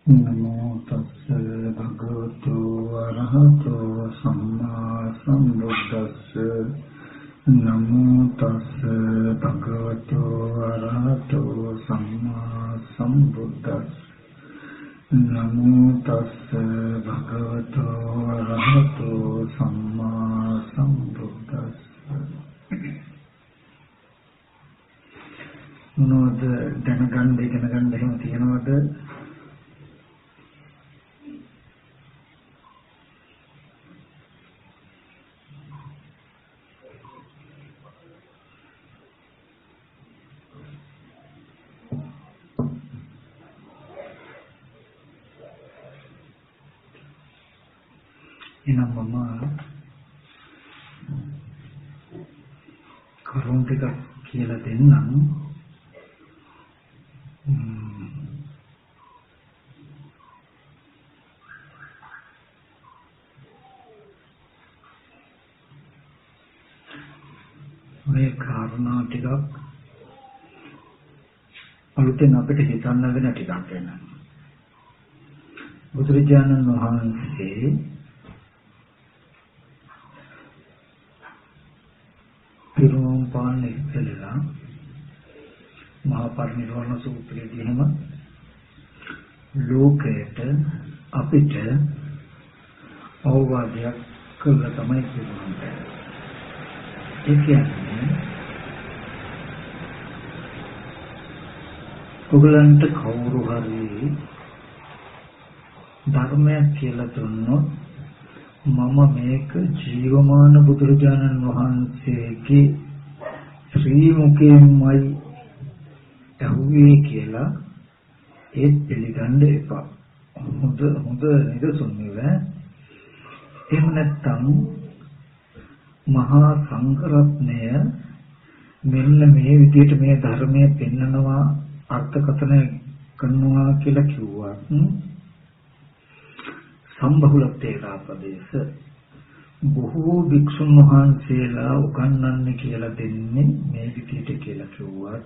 नमो तस्से भगवतो अरहतो सम्मा सम्बुद्धस्से नमो तस्से भगवतो अरहतो सम्मा सम्बुद्धस्से नमो तस्से भगवतो अरहतो सम्मा सम्बुद्धस्से මොනවද දැනගන්න ඉගෙන ගන්න එහෙම තියනවද එනම් මම කරුණ ටික කියලා දෙන්නම් මේ කාරණා ටිකක් අලුතෙන් අපිට හිතන්න වෙන ටිකක් වෙන බුදුරජාණන් වහන්සේ පිරුම් පාන්න ඉස්සෙල්ලා මහා පරිනිර්වාණ සූත්‍රයේදී එහෙම ලෝකයට අපිට අවවාදයක් කළා තමයි කියන්නේ. ඒ කියන්නේ ඔයගලන්ට කවුරු හරි ධර්මයක් කියලා දුන්නොත් මම මේක ජීවමාන බුදුරජාණන් වහන්සේගේ ශ්‍රී මුඛයෙන්මයි ඇහුවේ කියලා ඒ පිළිගන්න එපා. හොඳ නිදසුන් නෙවෙයි. එහෙම නැත්නම් මහා සංඝරත්නය මෙන්න මේ විදිහට මේ ධර්මයේ පෙන්නනවා අර්ථකථන කරනවා කියලා කිව්වා. සම්බහුලත්ථේරාපදේශ බොහෝ භික්ෂුන් වහන්සේලා උගන්වන්නේ කියලා දෙන්නේ මේ විදිහට කියලා කිව්වා.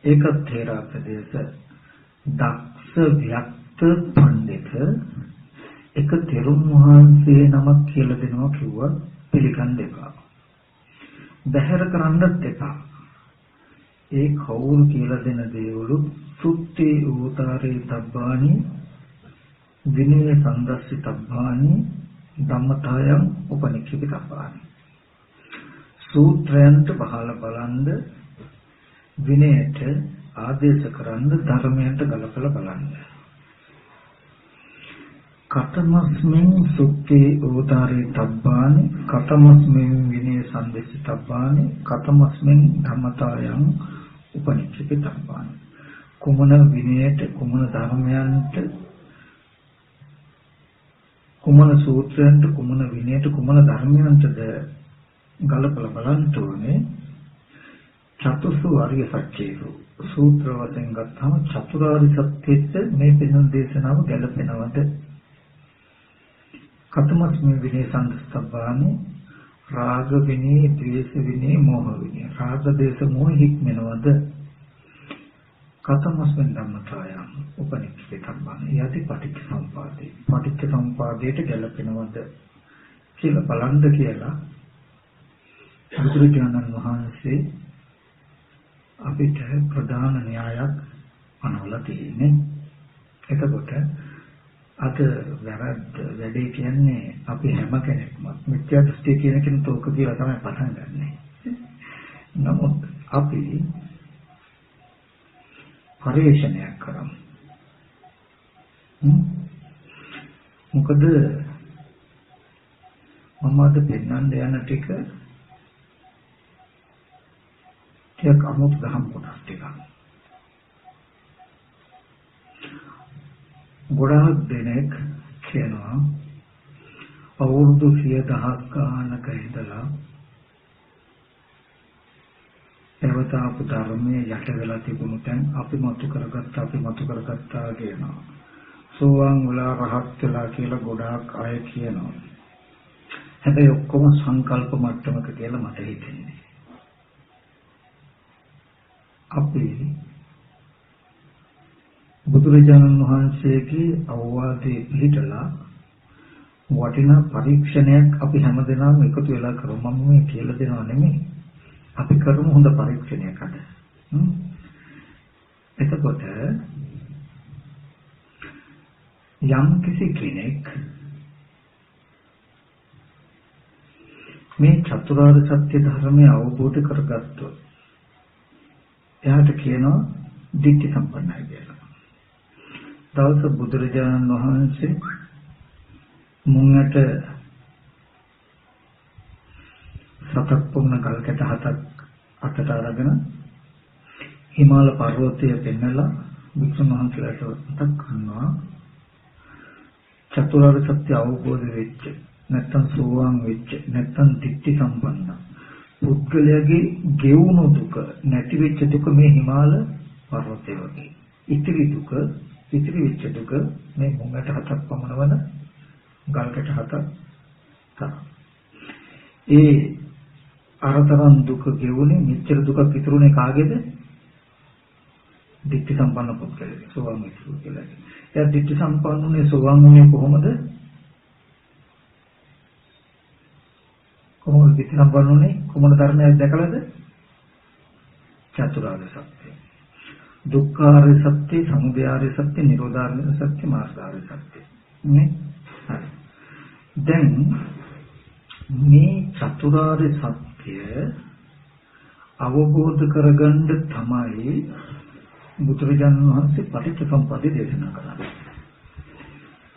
ඒකත් තේරාපදේශ දක්ෂ ව්‍යක්ත පඬිත එක තෙරුන් වහන්සේ නමක් කියලා දෙනවා කිව්වා පිළිගන්න එපා. බහැර කරන්නත් එපා. ඒ කවුරු කියලා දෙන දේවලු සුත්ති උතාරේ තබ්බානි විනය සංදස්සිතබ්බානි ධම්මතායම් උපනික්ඛිතබ්බානි සූත්‍රයන්ට බහල බලන්ද විනයට ආදේශ කරන්න ධර්මයට ගලපලා බලන්න. කතමස්මින් සුත්තේ උදාරේ තබ්බානි කතමස්මින් විනය සංදේශිතබ්බානි කතමස්මින් ධම්මතායං උපනිච්ඡිතබ්බානි කුමන විනයට කුමන ධර්මයන්ට කුමන සූත්‍රයන්ට කුමන විනයට කුමන ධර්මයන්ටද ගලපලා බලන්න ඕනේ. චතුසු ආර්ය සත්‍යේසු සූත්‍ර වශයෙන් ගත්තම චතුරාර්ය සත්‍යෙත් මේ පෙනුම් දේශනාව ගැලපෙනවද? කතමස්මින් විනය සංස්තබ්බානි රාග විනය, ද්වේෂ විනය, මෝහ විනය. රාග දේශ මොහ හික්මනවද? කතමස්මින් ධම්මතායං උපනික්ඛිතබ්බානි යති පටිච්ච සම්පදායේ. පටිච්ච සම්පදායට ගැලපෙනවද කියලා බලන්න කියලා බුදුරජාණන් වහන්සේ අපිට ප්‍රධාන න්‍යායක් අනවලා තියෙන්නේ. එතකොට අද වැරද්ද වැඩේ කියන්නේ අපි හැම කෙනෙක්ම මිත්‍යා දෘෂ්ටි කියන කෙනෙක් තෝක කියලා තමයි පටන් ගන්නෙ. නමුත් අපි පරිශ්‍රණයක් කරමු. මොකද මම අද පෙන්වන්න යන ටික ටික අමුතු දහම් කොටස් ටිකක්. ගොඩාක් දෙනෙක් කියනවා අවුරුදු 100,000 ගානක ඉඳලා එවතාවු ධර්මයේ යට වෙලා තිබුණු තැන් අපි මතු කරගත්තා කියනවා. සෝවාන් වුණා රහත් වෙලා කියලා ගොඩාක් අය කියනවා. හැබැයි ඔක්කොම සංකල්ප මට්ටමක කියලා මට හිතෙන්නේ. අපි බුදුරජාණන් වහන්සේගේ අවවාදයේ පිළිතලා වටිනා පරීක්ෂණයක් අපි හැමදෙනාම එකතු වෙලා කරමු. මම මේ කියලා දෙනව නෙමෙයි. අපි කරමු හොඳ පරීක්ෂණයක් අද. එතකොට යම් කිසි කෙනෙක් මේ චතුරාර්ය සත්‍ය ධර්මය අවබෝධ කරගත්තොත් එයාට කියනවා දිට්ඨි සම්පන්නයි කියලා. දවස බුදුරජාණන් වහන්සේ මුංගට සතක් පුන්න ගල් කැට හතක් අතට අරගෙන හිමාල පර්වතය පෙන්නලා වික්ෂුන් වහන්සේලාට මතක් කරනවා චතුරාර්ය සත්‍ය අවබෝධ වෙච්ච නැත්තම් සෝවාන් වෙච්ච නැත්තම් දිට්ඨි සම්පන්න පුද්ගලයාගේ ගෙවුණු දුක නැති වෙච්ච දුක මේ හිමාල පර්වතය වගේ. ඉතිරි දුක ඉතිරි වෙච්ච දුක මේ මුංගට හතක් පමණවන ගල්කට හතක් තමයි. ඒ අරතරන් දුක ගෙවුනේ මෙච්චර දුකක් ඉතුරුනේ කාගේද? දිට්ඨි සම්පන්න පුද්ගලයාගේ සෝවාන් වෙච්ච පුද්ගලයාගේ. එයා දිට්ඨි සම්පන්නුනේ සෝවාන් වුණේ කොහොමද? කොහොමද දිට්ඨි සම්පන්නුනේ? කොමන ධර්මයක් දැකලාද? චතුරාර්ය සත්‍ය. දුක්ඛාර්ය සත්‍ය, සමුදයාර්ය සත්‍ය, නිරෝධාර්ය සත්‍ය, මාර්ගාර්ය සත්‍ය. නේ? හරි. දැන් මේ චතුරාර්ය සත්‍ය අවබෝධ කරගන්න තමයි බුදුරජාණන් වහන්සේ පටිච්චසමුප්පාදය දේශනා කළා.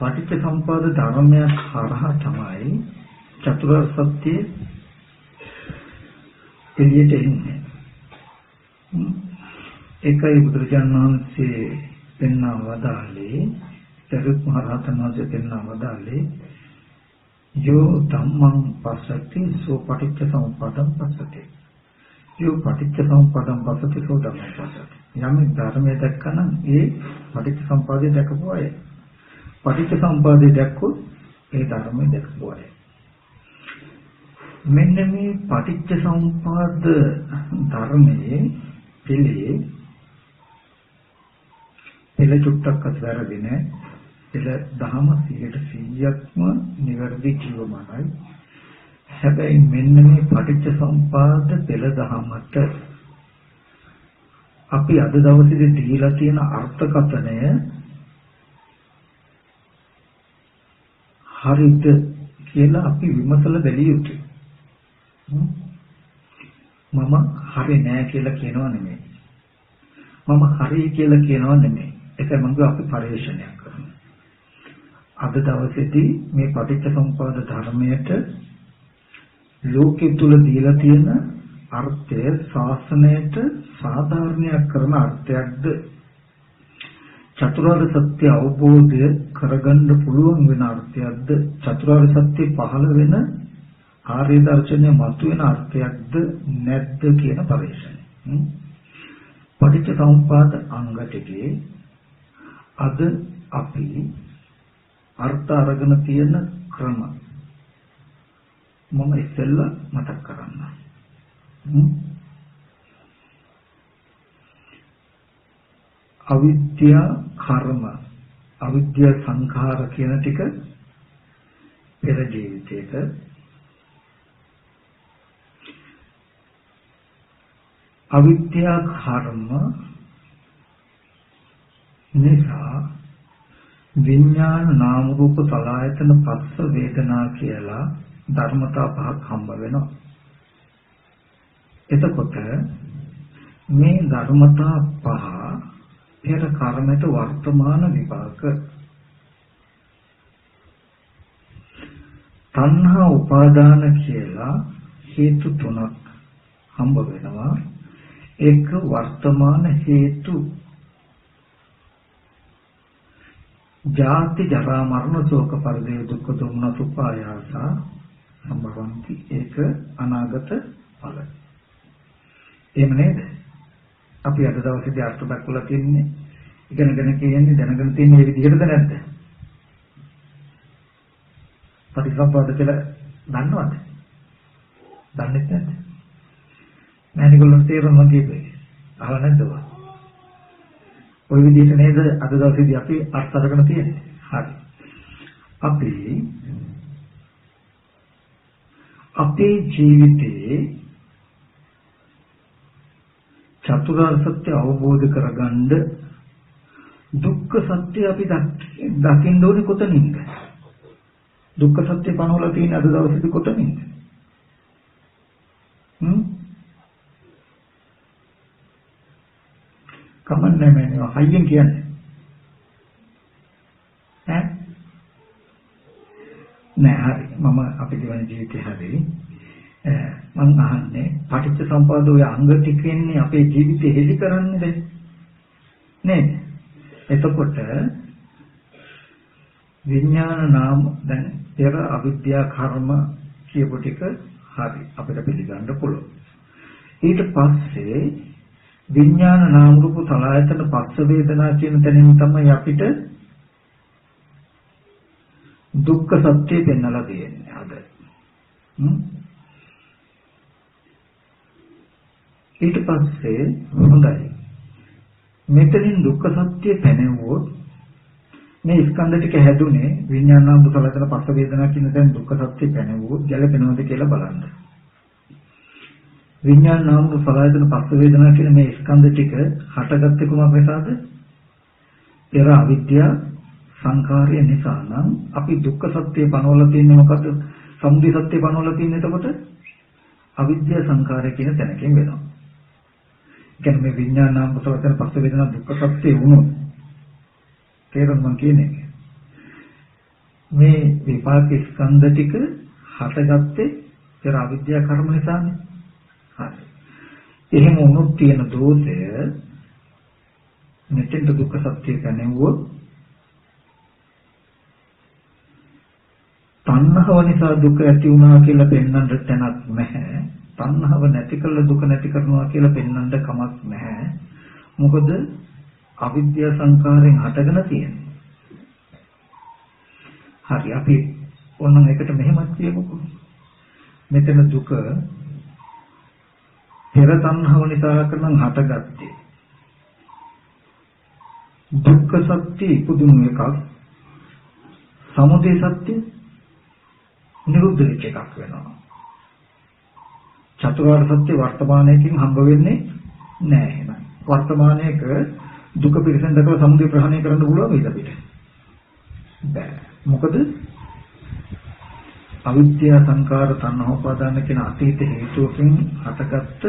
පටිච්චසමුප්පාද ධර්මය හරහා තමයි චතුරාර්ය සත්‍ය එළියට එන්නේ. ඒකයි බුදුරජාණන් වහන්සේ පෙන්වා වදාළේ, සරියුත් මහ රහතන් වහන්සේ පෙන්වා වදාළේ යෝ ධම්මං පස්සති සෝ පටිච්චසමුප්පාදං පස්සති. යෝ පටිච්චසමුප්පාදං පස්සති සෝ ධම්මං පස්සති. යම් ධර්මයක් දැක්කනම් ඒ පටිච්චසමුප්පාදය දැකපු අය. පටිච්චසමුප්පාදය දැක්කොත් ඒ ධර්මය දැකපු අය. මෙන්න මේ පටිච්චසමුප්පාද ධර්මයේ පිළි එල චුට්ටක්වත් වැරදි නෑ. එල දහම 100%ක්ම නිවැරදි කිව්වමයි. හැබැයි මෙන්න මේ පටිච්චසමුපාද පෙළ දහමට අපි අද දවසේදී දීලා තියෙන අර්ථකථනය හරිද කියලා අපි විමසලා බැලිය යුතුයි. මම හරි නෑ කියලා කියනවා නෙමෙයි. මම හරි කියලා කියනවා නෙමෙයි. ඒක මම අපි පරිශ්‍රණයක් කරනවා. අද දවසේදී මේ පටිච්චසමුප්පාද ධර්මයට ලෝකෙ තුල දීලා තියෙන අර්ථය ශාසනයට සාධාරණයක් කරන අර්ථයක්ද චතුරාර්ය සත්‍ය අවබෝධය කරගන්න පුළුවන් වෙන අර්ථයක්ද චතුරාර්ය සත්‍ය පහළ වෙන ආර්ය දර්ශනය මතුවෙන අර්ථයක්ද නැද්ද කියන පරිශ්‍රණය. පටිච්චසමුප්පාද අංග ටිකේ අද අපි අර්ථ අරගෙන තියෙන ක්‍රම මම ඉස්සෙල්ලා මතක් කරන්න. අවිද්‍යා කර්ම, අවිද්‍යා සංඛාර කියන ටික පෙර ජීවිතයක අවිද්‍යා කර්ම නිසා විඥාන නාම රූප සලආයතන පස්ස වේදනා කියලා ධර්මතා පහක් හම්බ වෙනවා. එතකොට මේ ධර්මතා පහ පෙර කර්මයට වර්තමාන විපාක. තණ්හා උපාදාන කියලා හේතු තුනක් හම්බ වෙනවා. එක වර්තමාන හේතු ජාති ජරා මරණ ශෝක පරිදේ දුක්ඛ දෝමනස උපායාස සම්භවಂತಿ. ඒක අනාගත ඵල. එහෙම නේද? අපි අද දවසේදී අර්ථ දක්වලා තින්නේ ඉගෙනගෙන කියන්නේ දැනගෙන තියෙන මේ විදිහටද නැද්ද? පටිච්චසමුප්පාද කියලා දන්නවද? දන්නේ නැද්ද? මෑණිගොල්ලෝ තේරුම් ගන්නේ අහලා නැද්ද? ওই විදිහට නේද අද දවසේදී අපි අර්ථ අරගෙන තියෙන්නේ. හරි. අපි අපේ ජීවිතයේ චතුරාර්ය සත්‍ය අවබෝධ කරගන්න දුක්ඛ සත්‍ය අපි දකින්න ඕනේ කොතනින්ද? දුක්ඛ සත්‍ය පනවලා තියෙන අද දවසේදී කොතනින්ද? කමන්නේ මේ හයියෙන් කියන්නේ. නෑ හරි මම අපේ ජීවන ජීවිතේ හරි මම අහන්නේ පටිච්ච සම්පදාය අංග ටිකෙන්නේ අපේ ජීවිතේ හෙලි කරන්නේ නේද? එතකොට විඥාන නාම දැන් පෙර අවිද්‍යා කර්ම කියපු ටික හරි අපිට පිළිගන්න පුළුවන්. ඊට පස්සේ විඥාන නාම රූප සලආයතන පස්ස වේදනා කියන තැනින් තමයි අපිට දුක්ඛ සත්‍ය පෙන්වලා තියෙන්නේ අද. ඊට පස්සේ හොඳයි. මෙතනින් දුක්ඛ සත්‍ය පැනෙවුවොත් මේ ස්කන්ධ ටික හැදුනේ විඥාන නාම රූප සලආයතන පස්ස වේදනා කියන තැන දුක්ඛ සත්‍ය පැනෙවුවොත් ගැලපෙනවද කියලා බලන්න. විඥාන නාම රූප සලආයතන පස්ස වේදනා කියන මේ ස්කන්ධ ටික හටගත්තේ කුමක් නිසාද? පෙර අවිද්‍යාව සංඛාරය නිසා නම් අපි දුක්ඛ සත්‍ය පනවලා තින්නේ මොකද්ද? සමුදය සත්‍ය පනවලා තින්නේ එතකොට අවිද්‍යාව සංඛාරය කියන තැනකින් වෙනවා. ඒ කියන්නේ මේ විඥාන නාම රූප සලආයතන පස්ස වේදනා දුක්ඛ සත්‍ය වුණොත් තේරුම් මං කියන්නේ මේ විපාක ස්කන්ධ ටික හටගත්තේ පෙර අවිද්‍යාව කර්ම නිසානේ. හරි. එහෙම වුණොත් තියෙන දෝෂය මෙතෙන්ට දුක්ඛ සත්‍ය කනෙවුවොත් තණ්හාව නිසා දුක ඇති වුණා කියලා පෙන්වන්න තැනක් නැහැ. තණ්හාව නැති කළ දුක නැති කරනවා කියලා පෙන්වන්න කමක් නැහැ. මොකද අවිද්‍යා සංකාරයෙන් හටගෙන තියෙන්නේ. හරි අපි ඕනනම් එකට මෙහෙමත් කියමුකෝ. මෙතන දුක පෙර තණ්හාව නිසා කරනම් හටගත්තේ. දුක්ඛ සත්‍ය ඉපදුණු එකක්. සමුදය සත්‍ය නිරුද්ධ වෙච්ච එකක් වෙනවා. චතුරාර්ය සත්‍ය වර්තමානයේකින් හම්බ වෙන්නේ නැහැ එහෙනම්. වර්තමානයේක දුක පිළිසෙන් දක්වලා සමුදය ප්‍රහාණය කරන්න පුළුවන් වේද අපිට? බෑ. මොකද අවිද්‍යා සංකාර තණ්හා උපාදාන කියන අතීත හේතුවකින් හටගත්ත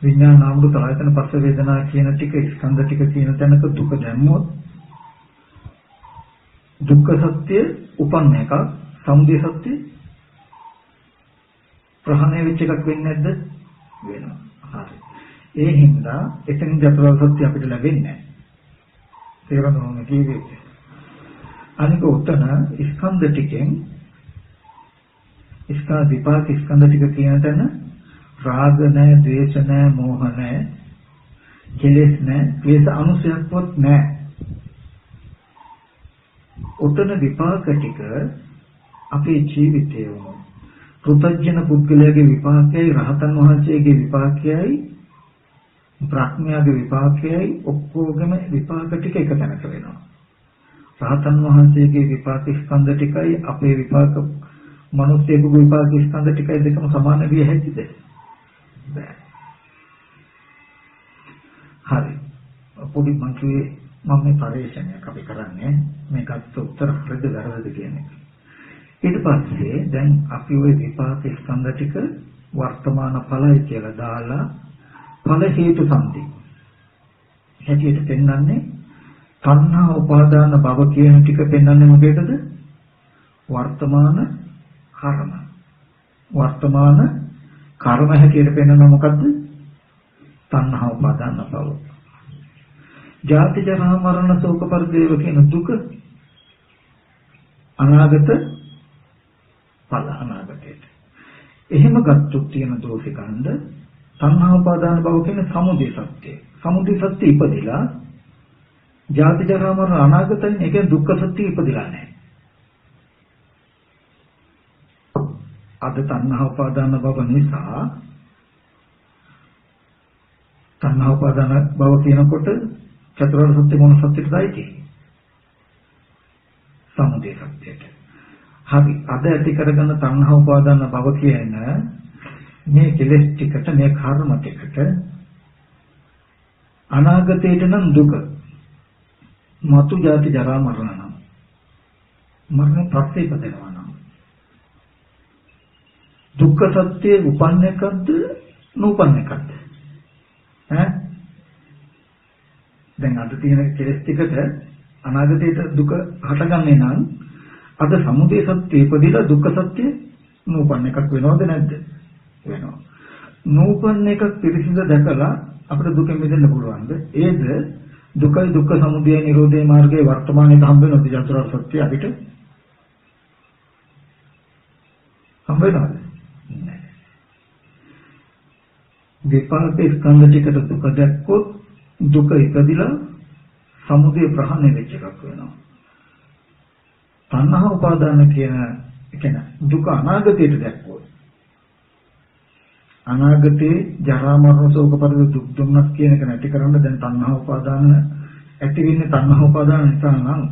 විඥාන නාම රූප සලආයතන පස්ස වේදනා කියන ටික ස්කන්ධ ටික කියන තැනක දුක දැම්මොත් දුක්ඛ සත්‍ය උපන්න එකක් සමුදය සත්‍ය ප්‍රහාණය වෙච්ච එකක් වෙන්නේ නැද්ද? වෙනවා. හරි. ඒ හින්දා එතනින් චතුරාර්ය සත්‍ය අපිට ලැබෙන්නේ නැහැ. තේරෙනවද කියන්නේ? අනික උතන ස්කන්ධ ටිකෙන් ස්කන්ධ විපාක ස්කන්ධ ටික කියන තැන රාග නැහැ, ද්වේෂ නැහැ, මෝහ නැහැ, කෙලෙස් නැහැ, ද්වේෂ අනුසයක්වත් නැහැ. උතන විපාක ටික අපේ ජීවිතයේ වුණා. කෘතඥ පුද්ගලයාගේ විපාකයයි රහතන් වහන්සේගේ විපාකයයි බ්‍රහ්මයාගේ විපාකයයි ඔක්කොගම විපාක ටික එක තැනක වෙනවා. රහතන් වහන්සේගේ විපාක ස්කන්ධ ටිකයි අපේ විපාක මිනිස්සුගේ විපාක ස්කන්ධ ටිකයි දෙකම සමාන විය හැකිද? බෑ. හරි. පොඩි මං මේ පරිශ්‍රණයක් අපි කරන්නේ මේකත් උත්තර හරිද වැරදිද කියන්නේ. ඊට පස්සේ දැන් අපි ওই විපාක ස්කන්ධ ටික වර්තමාන ඵලයි කියලා දාලා ඵල හේතු සම්පති. හැටියට පෙන්වන්නේ තණ්හා උපාදාන භව කියන ටික පෙන්වන්නේ මොකේද? වර්තමාන කර්ම. වර්තමාන කර්ම හැටියට පෙන්වන්නේ මොකද්ද? තණ්හා උපාදාන භව. ජාති ජරා මරණ ශෝක පරිදේව කියන දුක අනාගත ඵල අනාගතයට. එහෙම ගත්තොත් තියෙන දෝෂිකන්ද තණ්හා උපාදාන භව කියන සමුදය සත්‍ය. සමුදය සත්‍ය ඉපදිලා ජාති ජරා මරණ අනාගතයෙන් ඒ කියන්නේ දුක්ඛ සත්‍ය ඉපදිලා නැහැ. අද තණ්හා උපාදාන භව නිසා තණ්හා උපාදාන භව කියනකොට චතුරාර්ය සත්‍ය මොන සත්‍යයටයි තියෙන්නේ? සමුදය සත්‍යයට. හරි. අද ඇති කරගන්න තණ්හා උපාදාන භව කියන මේ කෙලෙස් ටිකට මේ කර්ම ටිකට අනාගතයට නම් දුක. මතු ජාති ජරා මරණ නම්. මරණ පස්සේ ඉපදෙනවා නම්. දුක්ඛ සත්‍ය උපන්න එකක්ද නූපන්න එකක්ද? දැන් අද තියෙන කෙලෙස් ටිකට අනාගතයට දුක හටගන්නේ නම් අද සමුදය සත්‍ය ඉපදිලා දුක්ඛ සත්‍ය නූපන්න එකක් වෙනවද නැද්ද? වෙනවා. නූපන්න එකක් පිරිසිදු දැකලා අපිට දුකෙන් මිදෙන්න පුළුවන්ද? ඒද දුකයි දුක්ඛ සමුදය නිරෝධේ මාර්ගයේ වර්තමානයේ හම්බ වෙනවද චතුරාර්ය සත්‍ය අපිට? හම්බ වෙනවද? නැහැ. විපාක ස්කන්ධ ටිකට දුක දැක්කොත් දුක ඉපදිලා සමුදය ප්‍රහාණය වෙච්ච එකක් වෙනවා. තණ්හා උපාදාන කියන දුක අනාගතයට දැක්කොත් අනාගතේ ජරා මරණ ශෝක පරිදේ දුක් දුන්නක් කියන එක නැති කරන්න දැන් තණ්හා උපාදාන ඇති වෙන්නේ තණ්හා උපාදාන නිසා නම්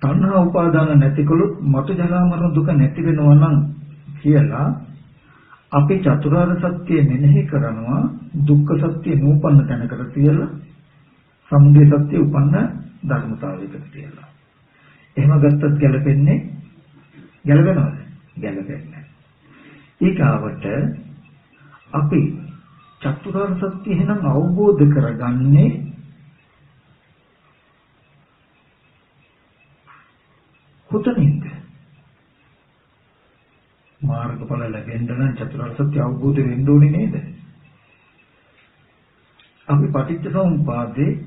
තණ්හා උපාදාන නැතිකොලොත් මතු ජරා මරණ දුක නැති වෙනවා නම් කියලා අපි චතුරාර්ය සත්‍ය මෙනෙහි කරනවා දුක්ඛ සත්‍ය නූපන්න තැනකට තියලා සමුදය සත්‍ය උපන්න ධර්මතාවයකට තියලා. එහෙම ගත්තත් ගැලපෙන්නේ ගැලපෙනවද? ගැලපෙන්නේ. ඊගාවට අපි චතුරාර්ය සත්‍ය එහෙනම් අවබෝධ කරගන්නේ කොතනින්ද? මාර්ගඵල ලැබෙන්න නම් චතුරාර්ය සත්‍ය අවබෝධ වෙන්න ඕනේ නේද? අපි පටිච්චසමුප්පාදේ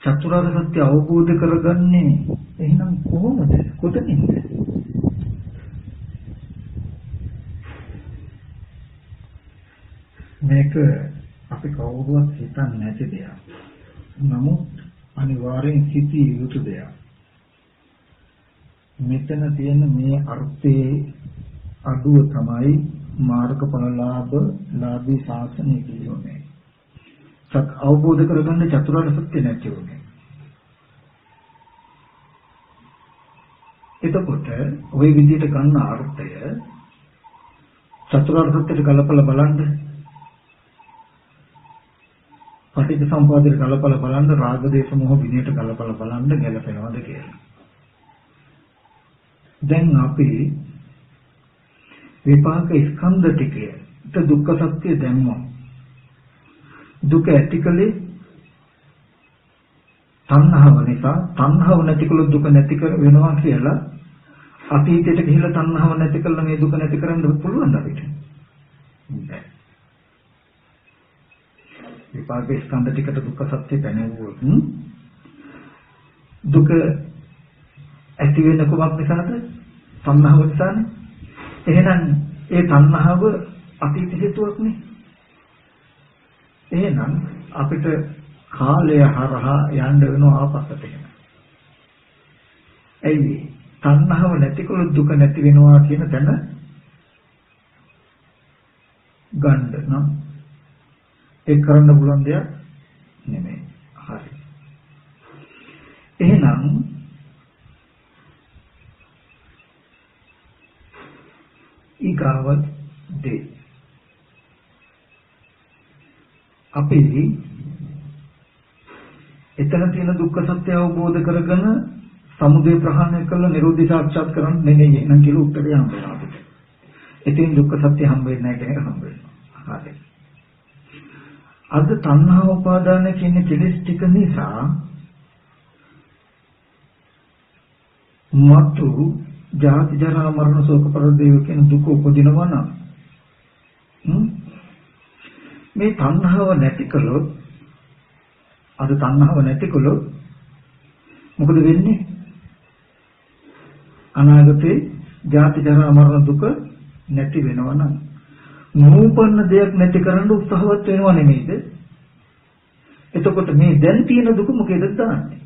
චතුරාර්ය සත්‍ය අවබෝධ කරගන්නේ එහෙනම් කොහොමද? කොතනින්ද? මේක අපි කවුරුවත් හිතන්නේ නැති දෙයක්. නමුත් අනිවාර්යෙන් සිටිය යුතු දෙයක්. මෙතන තියෙන මේ අර්ථයේ අඩුව තමයි මාර්ගඵලලාභී ශාසනය කියන්නේ. සත් අවබෝධ කරගන්න චතුරාර්ය සත්‍ය නැති උනේ. එතකොට ওই විදිහට ගන්න අර්ථය චතුරාර්ය සත්‍යට කලපලා බලන්න. පටිච්චසමුප්පාදයට කලපලා බලන්න, රාග දේශ මොහ විනයට කලපලා බලන්න ගැලපෙනවද කියලා. දැන් අපි විපාක ස්කන්ධ ටිකේ දුක්ඛ සත්‍ය දැම්මා. දුක ඇතිකලේ තණ්හාව නිසා. තණ්හාව නැතිකලොත් දුක නැති කර වෙනවා කියලා අතීතයට ගිහිල්ලා තණ්හාව නැති කළා මේ දුක නැති කරන්න පුළුවන්ද අපිට? බැහැ. විපාක ස්කන්ධ ටිකට දුක්ඛ සත්‍ය දැනෙවුවොත් දුක ඇති වෙන කොමක් නිසාද? තණ්හාව නිසානේ. එහෙනම් ඒ තණ්හාව අතීත හේතුවක් නේ. එහෙනම් අපිට කාලය හරහා යන්න වෙනවා ආපස්සට එන. එයි තණ්හාව නැතිකොල දුක නැති වෙනවා කියන තැන ගන්න නම් ඒ කරන්න පුළුවන් දෙයක් නෙමෙයි. හරි. එහෙනම් ඊගාවත් දෙයි. අපි එතන තියෙන දුක්ඛ සත්‍ය අවබෝධ කරගෙන සමුදය ප්‍රහාණය කළ නිරෝධය සාක්ෂාත් කරගන්න නෙමෙයි එහෙනම් කියලා උත්තරය හම්බ වෙනවා අපිට. ඉතින් දුක්ඛ සත්‍ය හම්බ වෙන්නේ නැහැ කියන එක හම්බ වෙනවා. හරි. අද තණ්හා උපාදාන කියන කෙලෙස් ටික නිසා මතු ජාති ජරා මරණ ශෝක පරිදේව කියන දුක උපදිනවා නම් මේ තණ්හාව නැති කළොත් අද තණ්හාව නැති කළොත් මොකද වෙන්නේ? අනාගතේ ජාති ජරා මරණ දුක නැති වෙනවා නම් නූපන්න දෙයක් නැති කරන්න උත්සාහවත් වෙනව නෙමෙයිද? එතකොට මේ දැන් තියෙන දුක මොකේද දාන්නේ?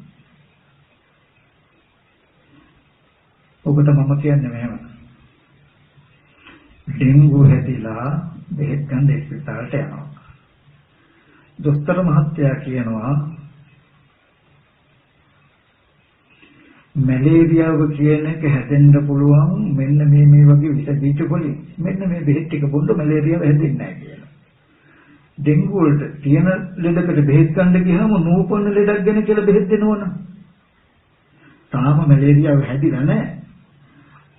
ඔබට මම කියන්නේ මෙහෙම. ඩෙන්ගු හැදිලා බෙහෙත් ගන්න ඉස්පිරිතාලට යනවා. දොස්තර මහත්තයා කියනවා මැලේරියාව කියන එක හැදෙන්න පුළුවන් මෙන්න මේ වගේ විස බීජ වලින්. මෙන්න මේ බෙහෙත් ටික බොන්න මැලේරියාව හැදෙන්නේ නැහැ කියලා. ඩෙන්ගු වලට තියෙන ලෙඩකට බෙහෙත් ගන්න ගියාම නූපන්න ලෙඩක් ගැන කියලා බෙහෙත් දෙනවනේ. තාම මැලේරියාව හැදිලා නැහැ.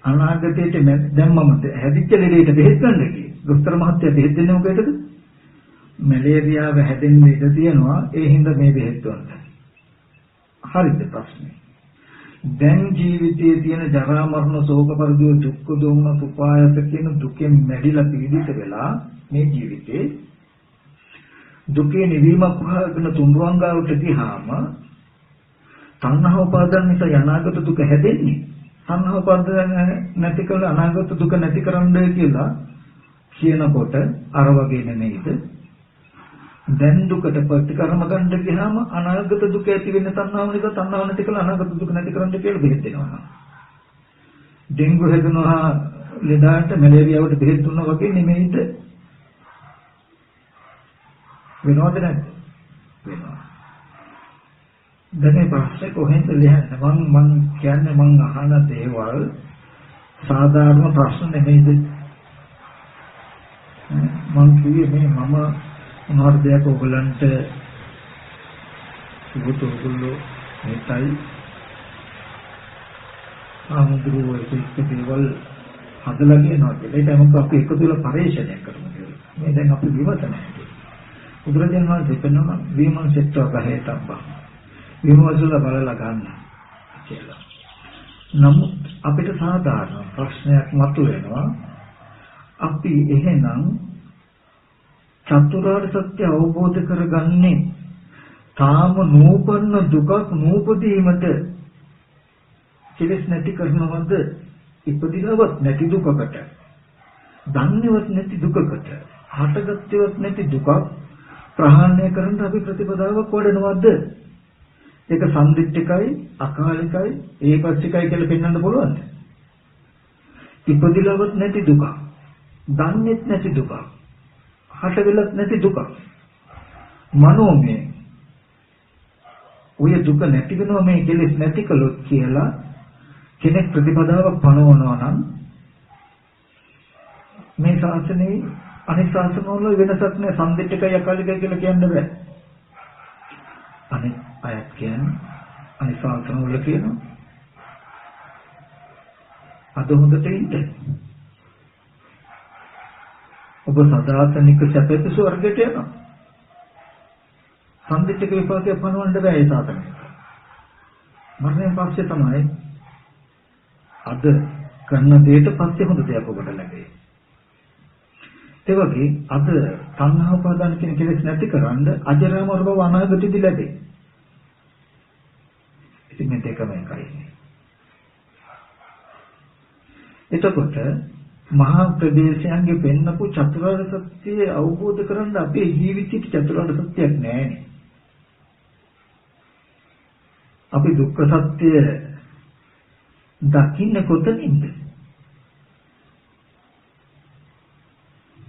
අනාගතයේට දැන් මම හැදිච්ච ලෙඩේට බෙහෙත් ගන්න කියේ. දොස්තර මහත්තයා බෙහෙත් දෙන්නේ මොකේදද? මැලේරියාව හැදෙන්න ඉඩ තියෙනවා. ඒ හින්දා මේ බෙහෙත් ගන්න. හරිද ප්‍රශ්නේ? දැන් ජීවිතයේ තියෙන ජරා මරණ ශෝක පරිදේ දුක්ඛ දෝමන උපායස කියන දුකෙන් මැඩිලා පීඩිත වෙලා මේ ජීවිතේ දුකේ නිවීමක් හොයන තුන්වංගාවට ගියාම තණ්හා උපාදාන නිසා අනාගත දුක හැදෙන්නේ. තණ්හා උපාදාන නැති කළ අනාගත දුක නැති කරන්නයි කියලා කියනකොට අර වගේ නෙමෙයිද? දැන් දුකට ප්‍රතිකර්ම ගන්න ගියාම අනාගත දුක ඇති වෙන තණ්හාව නිසා තණ්හාව නැති කළ අනාගත දුක නැති කරන්න කියලා බෙහෙත් දෙනවා. ඩෙන්ගු හැදෙනවා ලෙඩාට මැලේරියාවට බෙහෙත් දුන්නා වගේ නෙමෙයිද? වෙනවද නැද්ද? වෙනවා. දැන් මේ ප්‍රශ්නේ කොහෙන්ද ලියන්නේ? මං කියන්නේ මං අහන දේවල් සාධාරණ ප්‍රශ්න නෙමෙයිද? මං කියේ මේ මම මොනවද දෙයක් ඔයගලන්ට ඔයගොල්ලෝ මේකයි ආමුදුරු ඒක දේවල් හදලා කියනවා කියලා. ඒක තමයි අපි එකතු වෙලා පරිශ්‍රණය කරමු කියලා. මේ දැන් අපි විමසනවා. බුදුරජාණන් වහන්සේ කියනවා විමර්ශිතව ගහේ තබ්බා. විමර්ශලා බලලා ගන්න කියලා. නමුත් අපිට සාධාරණ ප්‍රශ්නයක් මතුවෙනවා. අපි එහෙනම් චතුරාර්ය සත්‍ය අවබෝධ කරගන්නේ තාම නූපන්න දුකක් නූපදීමට කෙලෙස් නැති කරනවද? ඉපදිනවත් නැති දුකකට, දන්නේවත් නැති දුකකට, හටගත්තේවත් නැති දුකක් ප්‍රහාණය කරන්න අපි ප්‍රතිපදාවක් වඩනවද? ඒක සම්දිට්ඨිකයි, අකාලිකයි, ඒකච්චිකයි කියලා පෙන්වන්න පුළුවන්ද? ඉපදිලවත් නැති දුක, දන්නේත් නැති දුක, හටගලත් නැති දුක, මනෝමය. ඔය දුක නැති වෙනවා මේ කෙලෙස් නැති කළොත් කියලා කෙනෙක් ප්‍රතිපදාවක් පනවනවා නම් මේ ශාසනයේ අනිත් ශාසනවල වෙනසක් නැහැ. සම්දිට්ඨිකයි අකාලිකයි කියලා කියන්න බෑ. අනිත් අයත් කියන්නේ අනිත් ශාසනවල කියනවා අද හොඳට ඉන්න. ඔබ සදාතනික සැපත ස්වර්ගයට යනවා. සම්දිට්ඨික විපාකය පනවන්න බෑ ඒ ශාසනය. මරණයෙන් පස්සේ තමයි අද කරන දෙයට පස්සේ හොඳ දෙයක් ඔබට ලැබෙන්නේ. ඒ වගේ අද තණ්හා උපාදාන කියන කෙලෙස් නැති කරන්න අජරාමර බව අනාගතයේදී ලැබේ. ඉතින් මේ දෙකම එකයි. එතකොට මහා ප්‍රදේශයන්ගේ පෙන්නපු චතුරාර්ය සත්‍ය අවබෝධ කරගන්න අපේ ජීවිතේ චතුරාර්ය සත්‍යයක් නැහැ. අපි දුක්ඛ සත්‍ය දකින්න කොතනින්ද?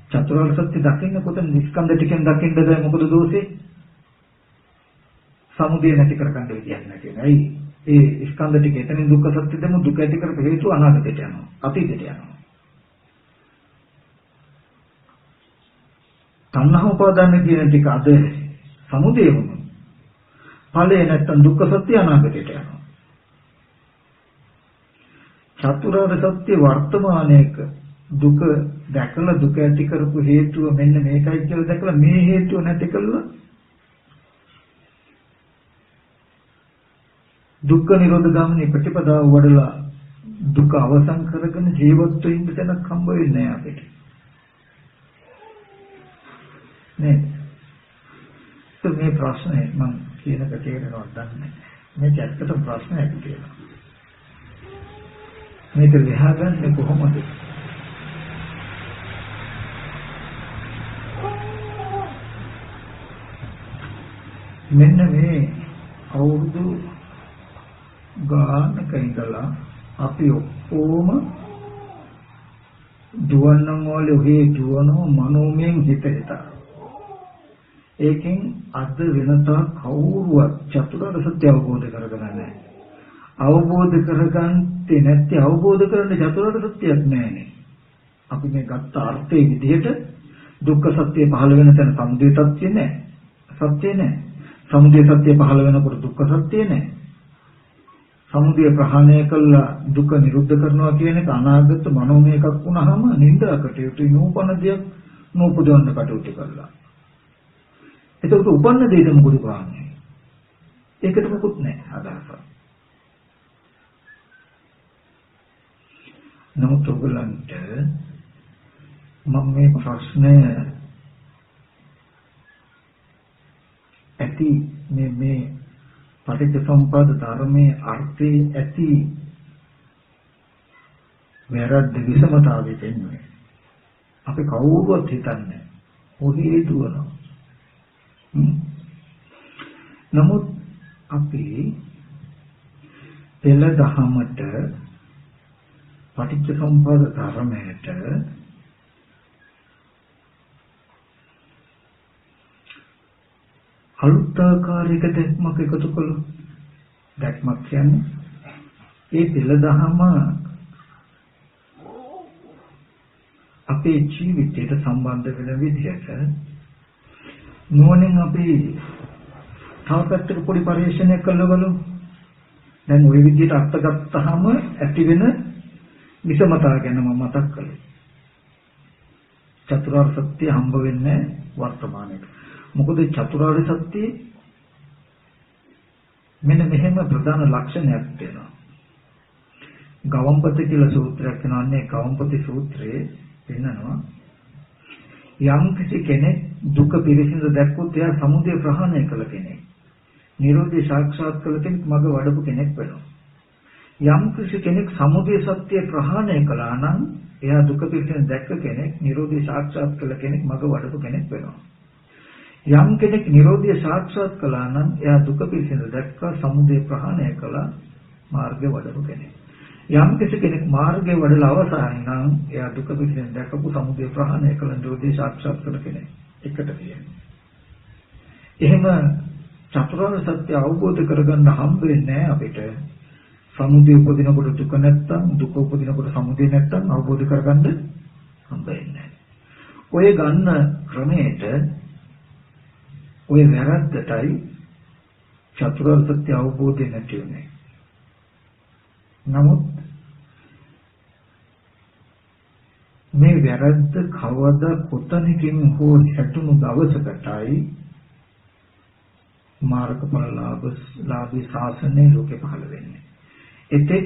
චතුරාර්ය සත්‍ය දකින්න කොතන නිස්කන්ධ ටිකෙන් දකින්නද? මොකද දෝෂේ? සමුදය නැති කරගන්න විදියක් නැති නේද? ඒ ස්කන්ධ ටික එතනින් දුක්ඛ සත්‍ය දෙමු දුක ඇති කරපු හේතුව අනාගතයට යනවා. අතීතයට යනවා. තණ්හා උපාදාන කියන ටික අද සමුදය වුණා. ඵලය නැත්තම් දුක්ඛ සත්‍ය අනාගතයට යනවා. චතුරාර්ය සත්‍ය වර්තමානයේක දුක දැකලා දුක ඇති කරපු හේතුව මෙන්න මේකයි කියලා දැකලා මේ හේතුව නැති කළා දුක්ඛ නිරෝධ ගාමිනී ප්‍රතිපදාව වඩලා දුක අවසන් කරගෙන ජීවත් වෙන්න තැනක් හම්බ වෙන්නේ නැහැ අපිට. නේද? මේ ප්‍රශ්නේ මම කියනක තේරෙනවද දන්නේ නැහැ. මේක ඇත්තටම ප්‍රශ්නයක් කියලා. මේක ලියාගන්නේ කොහොමද? මෙන්න මේ අවුරුදු ගානක ඉඳලා අපි ඔක්කොම දුවන්නම් වල ඔහේ දුවනවා මනෝමයෙන් හිත හිතා. ඒකෙන් අද වෙනතා කවුරුවත් චතුරාර්ය සත්‍ය අවබෝධ කරගන්න නැහැ. අවබෝධ කරගන්නේ නැත්te අවබෝධ කරන්නේ චතුරාර්ය සත්‍යයක් නැහැනේ. අපි මේ ගත්ත අර්ථයේ විදිහට දුක්ඛ සත්‍ය පහළ වෙන තැන සමුදය සත්‍ය නැහැ. සත්‍ය නැහැ. සමුදය සත්‍ය පහළ වෙනකොට දුක්ඛ සත්‍ය නැහැ. සමුදය ප්‍රහාණය කළා දුක නිරුද්ධ කරනවා කියන එක අනාගත මනෝමය එකක් වුණාම නින්දා කටයුතු නූපන දෙයක් නූපදවන්න කටයුතු කළා. එතකොට උපන්න දෙයට මොකද කරන්නේ? ඒකට මොකුත් නැහැ අදහසක්. නමුත් ඔයගලන්ට මම මේ ප්‍රශ්නය ඇති මේ පටිච්චසමුප්පාද ධර්මයේ අර්ථයේ ඇති වැරද්ද විසමතාවය දෙන්නේ. අපි කවුරුවත් හිතන්නේ ඔහේ දුවනවා. නමුත් අපි පෙළ දහමට පටිච්චසමුප්පාද ධර්මයට අලුත්කාරික දැක්මක් එකතු කළොත් දැක්මක් කියන්නේ ඒ පෙළ දහම අපේ ජීවිතයට සම්බන්ධ වෙන විදිහට නුවණින් අපි තව පැත්තක පොඩි පරිශ්‍රණයක් කළා බලමු. දැන් ওই විදිහට අර්ථ ගත්තාම ඇති වෙන විෂමතාව ගැන මම මතක් කළේ. චතුරාර්ය සත්‍ය හම්බ වෙන්නේ වර්තමානයේ. මොකද චතුරාර්ය සත්‍ය මෙන්න මෙහෙම ප්‍රධාන ලක්ෂණයක් තියෙනවා. ගවම්පති කියලා සූත්‍රයක් වෙනවන්නේ ගවම්පති සූත්‍රයේ වෙනනවා. යම් කිසි කෙනෙක් දුක පිළිසිඳ දැක්කොත් එයා සමුදය ප්‍රහාණය කළ කෙනෙක්. නිරෝධය සාක්ෂාත් කළ කෙනෙක් මඟ වඩපු කෙනෙක් වෙනවා. යම් කිසි කෙනෙක් සමුදය සත්‍ය ප්‍රහාණය කළා නම් එයා දුක පිළිසිඳ දැක්ක කෙනෙක්, නිරෝධය සාක්ෂාත් කළ කෙනෙක්, මඟ වඩපු කෙනෙක් වෙනවා. යම් කෙනෙක් නිරෝධය සාක්ෂාත් කළා නම් එයා දුක පිළිසිඳ දැක්කා, සමුදය ප්‍රහාණය කළා, මාර්ගය වඩපු කෙනෙක්. යම් කෙනෙක් මාර්ගය වඩලා අවසానයි නම් එයා දුක පිළිසිඳ දැකපු, සමුදය ප්‍රහාණය කළ, නිරෝධය සාක්ෂාත් කළ කෙනෙක්. එකට කියන්නේ. එහෙම චතුරාර්ය සත්‍ය අවබෝධ කරගන්න හම්බ වෙන්නේ අපිට. සමුදය උපදිනකොට දුක නැත්තම්, දුක උපදිනකොට සමුදය නැත්තම් අවබෝධ කරගන්න හම්බ වෙන්නේ. ඔය ගන්න ක්‍රමයට ඔය වැරද්දටයි චතුරාර්ය සත්‍ය අවබෝධය නැති වෙන්නේ. නමුත් මේ වැරද්ද කවද කොතනකින් හෝ හැටුණු දවසකටයි මාර්ගඵලලාභී ශාසනය ලෝකේ පහළ වෙන්නේ. එතෙක්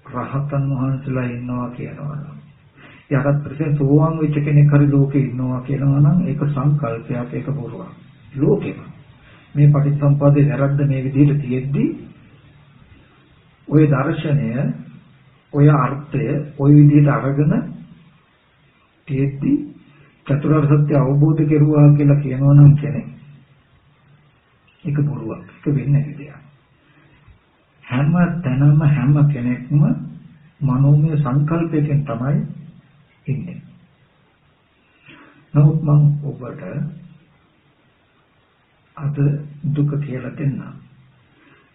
රහතන් වහන්සේලා ඉන්නවා කියනවා නම් යහපත් ප්‍රසන්න සෝවාන් වෙච්ච කෙනෙක් හරි ලෝකේ ඉන්නවා කියනවා නම් ඒක සංකල්පයක්, ඒක බොරුවක්. ලෝකෙම මේ පටිච්චසමුප්පාදේ වැරද්ද මේ විදිහට තියෙද්දි ඔය දර්ශනය, ඔය අර්ථය ඔය විදිහට අරගෙන තියෙද්දි චතුරාර්ය සත්‍ය අවබෝධ කෙරුවා කියලා කියනවා නම් කෙනෙක් ඒක බොරුවක්. ඒක වෙන්නේ නැහැ දෙයක්. හැම තැනම හැම කෙනෙක්ම මනෝමය සංකල්පයකින් තමයි ඉන්නේ. නමුත් මම ඔබට අද දුක කියලා දෙන්න.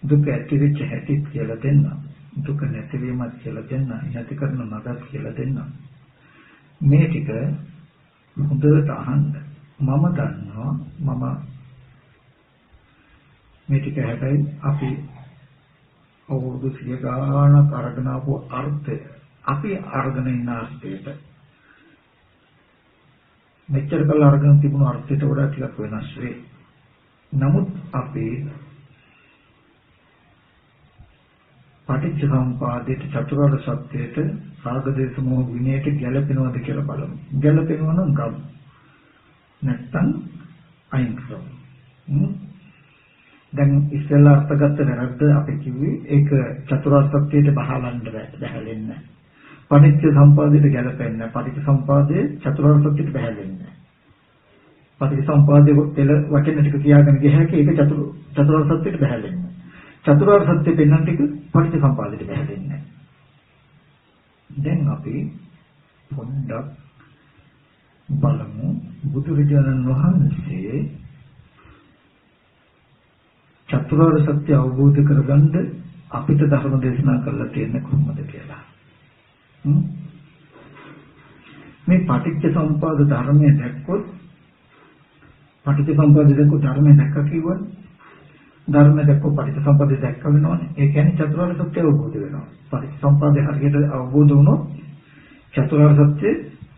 දුක ඇති වෙච්ච හැටි කියලා දෙන්න. දුක නැතිවීමත් කියලා දෙන්න. නැති කරන මගක් කියලා දෙන්න. මේ ටික හොඳට අහන්න. මම දන්නවා මම මේ ටික හැබැයි අපි අවුරුදු 100 ගානක් අරගෙන ආපු අර්ථය අපි අරගෙන ඉන්න අර්ථයට මෙච්චර කල් අරගෙන තිබුණු අර්ථයට වඩා ටිකක් වෙනස් වෙයි. නමුත් අපි පටිච්චසමුපාදයට, චතුරාර්ය සත්‍යයට, රාගදේශ මොහ විනයට ගැළපෙනවද කියලා බලමු. ගැළපෙනවා නම් ගමු. නැත්තම් අයින් කරමු. දැන් ඉස්සෙල්ලා අර්ථගත වැරද්ද අපි කිව්වේ ඒක චතුරාර්ය සත්‍යයට බහලන්න බැහැලෙන්නේ නැහැ. පටිච්චසමුපාදයට ගැළපෙන්නේ නැහැ. පටිච්චසමුපාදයේ චතුරාර්ය සත්‍යයට බැහැලෙන්නේ නැහැ. පටිච්චසමුපාදයේ පෙළ වචන ටික කියාගෙන ගිය හැකි ඒක චතුරාර්ය සත්‍යයට බැහැලෙන්නේ නැහැ. චතුරාර්ය සත්‍ය පෙන්වන ටික පටිච්චසමුපාදයට බැහැලෙන්නේ නැහැ. දැන් අපි පොඩ්ඩක් බලමු බුදුරජාණන් වහන්සේ චතුරාර්ය සත්‍ය අවබෝධ කරගන්න අපිට ධර්ම දේශනා කරලා තියෙන්නේ කොහොමද කියලා. මේ පටිච්ච සමුප්පාද ධර්මයේ දැක්කොත් පටිච්ච සමුප්පාද දැක්කොත් ධර්මයේ දැක්ක කිව්වොත් ධර්මයේ දැක්කොත් පටිච්ච සමුප්පාද දැක්ක වෙනවනේ. ඒ කියන්නේ චතුරාර්ය සත්‍ය අවබෝධ වෙනවා. පටිච්ච සමුප්පාදේ හරියට අවබෝධ වුණොත් චතුරාර්ය සත්‍ය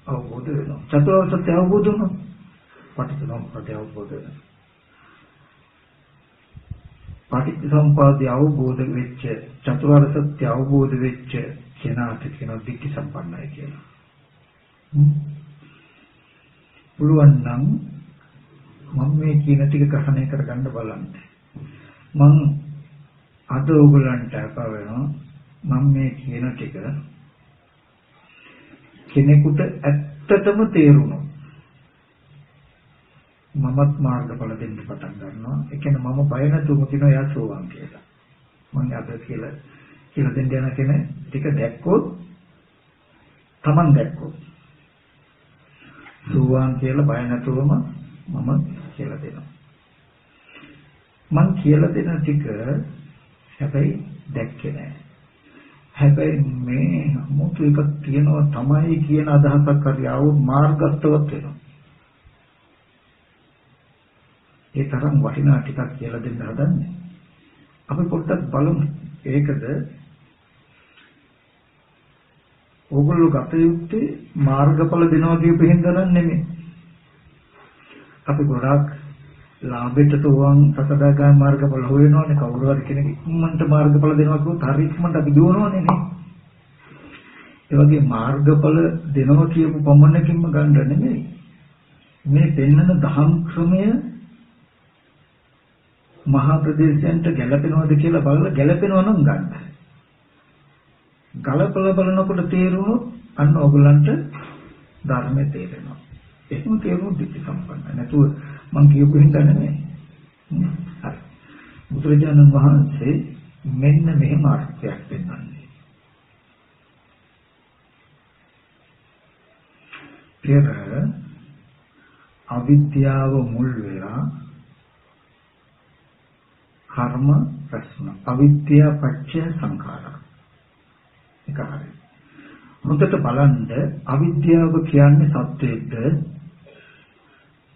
අවබෝධ වෙනවා. චතුරාර්ය සත්‍ය අවබෝධ වුණොත් පටිච්ච සමුප්පාදය අවබෝධ වෙනවා. පටිච්ච සමුප්පාදය අවබෝධ වෙච්ච චතුරාර්ය සත්‍ය අවබෝධ වෙච්ච කෙනාට කියන දික්ක සම්පන්නයි කියලා. පුළුවන් නම් මම මේ කියන ටික ග්‍රහණය කරගන්න බලන්න. මම අද ඕගලන්ට අපවෙනවා මම මේ කියන ටික කෙනෙකුට ඇත්තටම තේරුණොත් මමත් මාර්ගඵල දෙන්න පටන් ගන්නවා. ඒ කියන්නේ මම බය නැතුවම කියනවා යා සෝවාන් කියලා. මම අද කියලා දෙන්න යන කෙනෙක් ටික දැක්කොත් Taman දැක්කොත් සෝවාන් කියලා බය නැතුවම මම කියලා දෙනවා. මං කියලා දෙන ටික හැබැයි දැක්කේ නැහැ. හැබැයි මේ මොකද එකක් තියෙනවා තමයි කියන අදහසක් හරි ආවොත් මාර්ගස්තවත් වෙනවා. ඒ තරම් වටිනා ටිකක් කියලා දෙන්න හදන්නේ. අපි පොඩ්ඩක් බලමු. ඒකද ඕගොල්ලෝ ගත යුත්තේ මාර්ගඵල දෙනවා කියපු හින්දා නෙමෙයි. අපි ගොඩාක් ලාභයට තෝවන් සකදාගාම මාර්ගඵල හොයනවානේ. කවුරු හරි කෙනෙක් ඉක්මනට මාර්ගඵල දෙනවා කිව්වොත් හරි ඉක්මනට අපි දුවනවානේ නේ. ඒ වගේ මාර්ගඵල දෙනවා කියපු පමණකින්ම ගන්න නෙමෙයි. මේ පෙන්වන දහම් ක්‍රමය මහා ප්‍රදේශයන්ට ගැලපෙනවද කියලා බලලා ගැලපෙනවා නම් ගන්න. ගලපලා බලනකොට තේරුණොත් අන්න ඕගලන්ට ධර්මයේ තේරෙනවා. එහෙම තේරුණොත් දිට්ඨි සම්පන්නයි. නැතුව මං කියපු හින්දා නෙමෙයි. හරි. බුදුරජාණන් වහන්සේ මෙන්න මෙහෙම අර්ථයක් දෙන්නන්නේ. පෙර අවිද්‍යාව මුල් වෙලා කර්ම ප්‍රශ්න අවිද්‍යාව පත්‍ය සංඛාරා. ඒක හරියි. හොඳට බලන්න අවිද්‍යාව කියන්නේ සත්‍යයේද?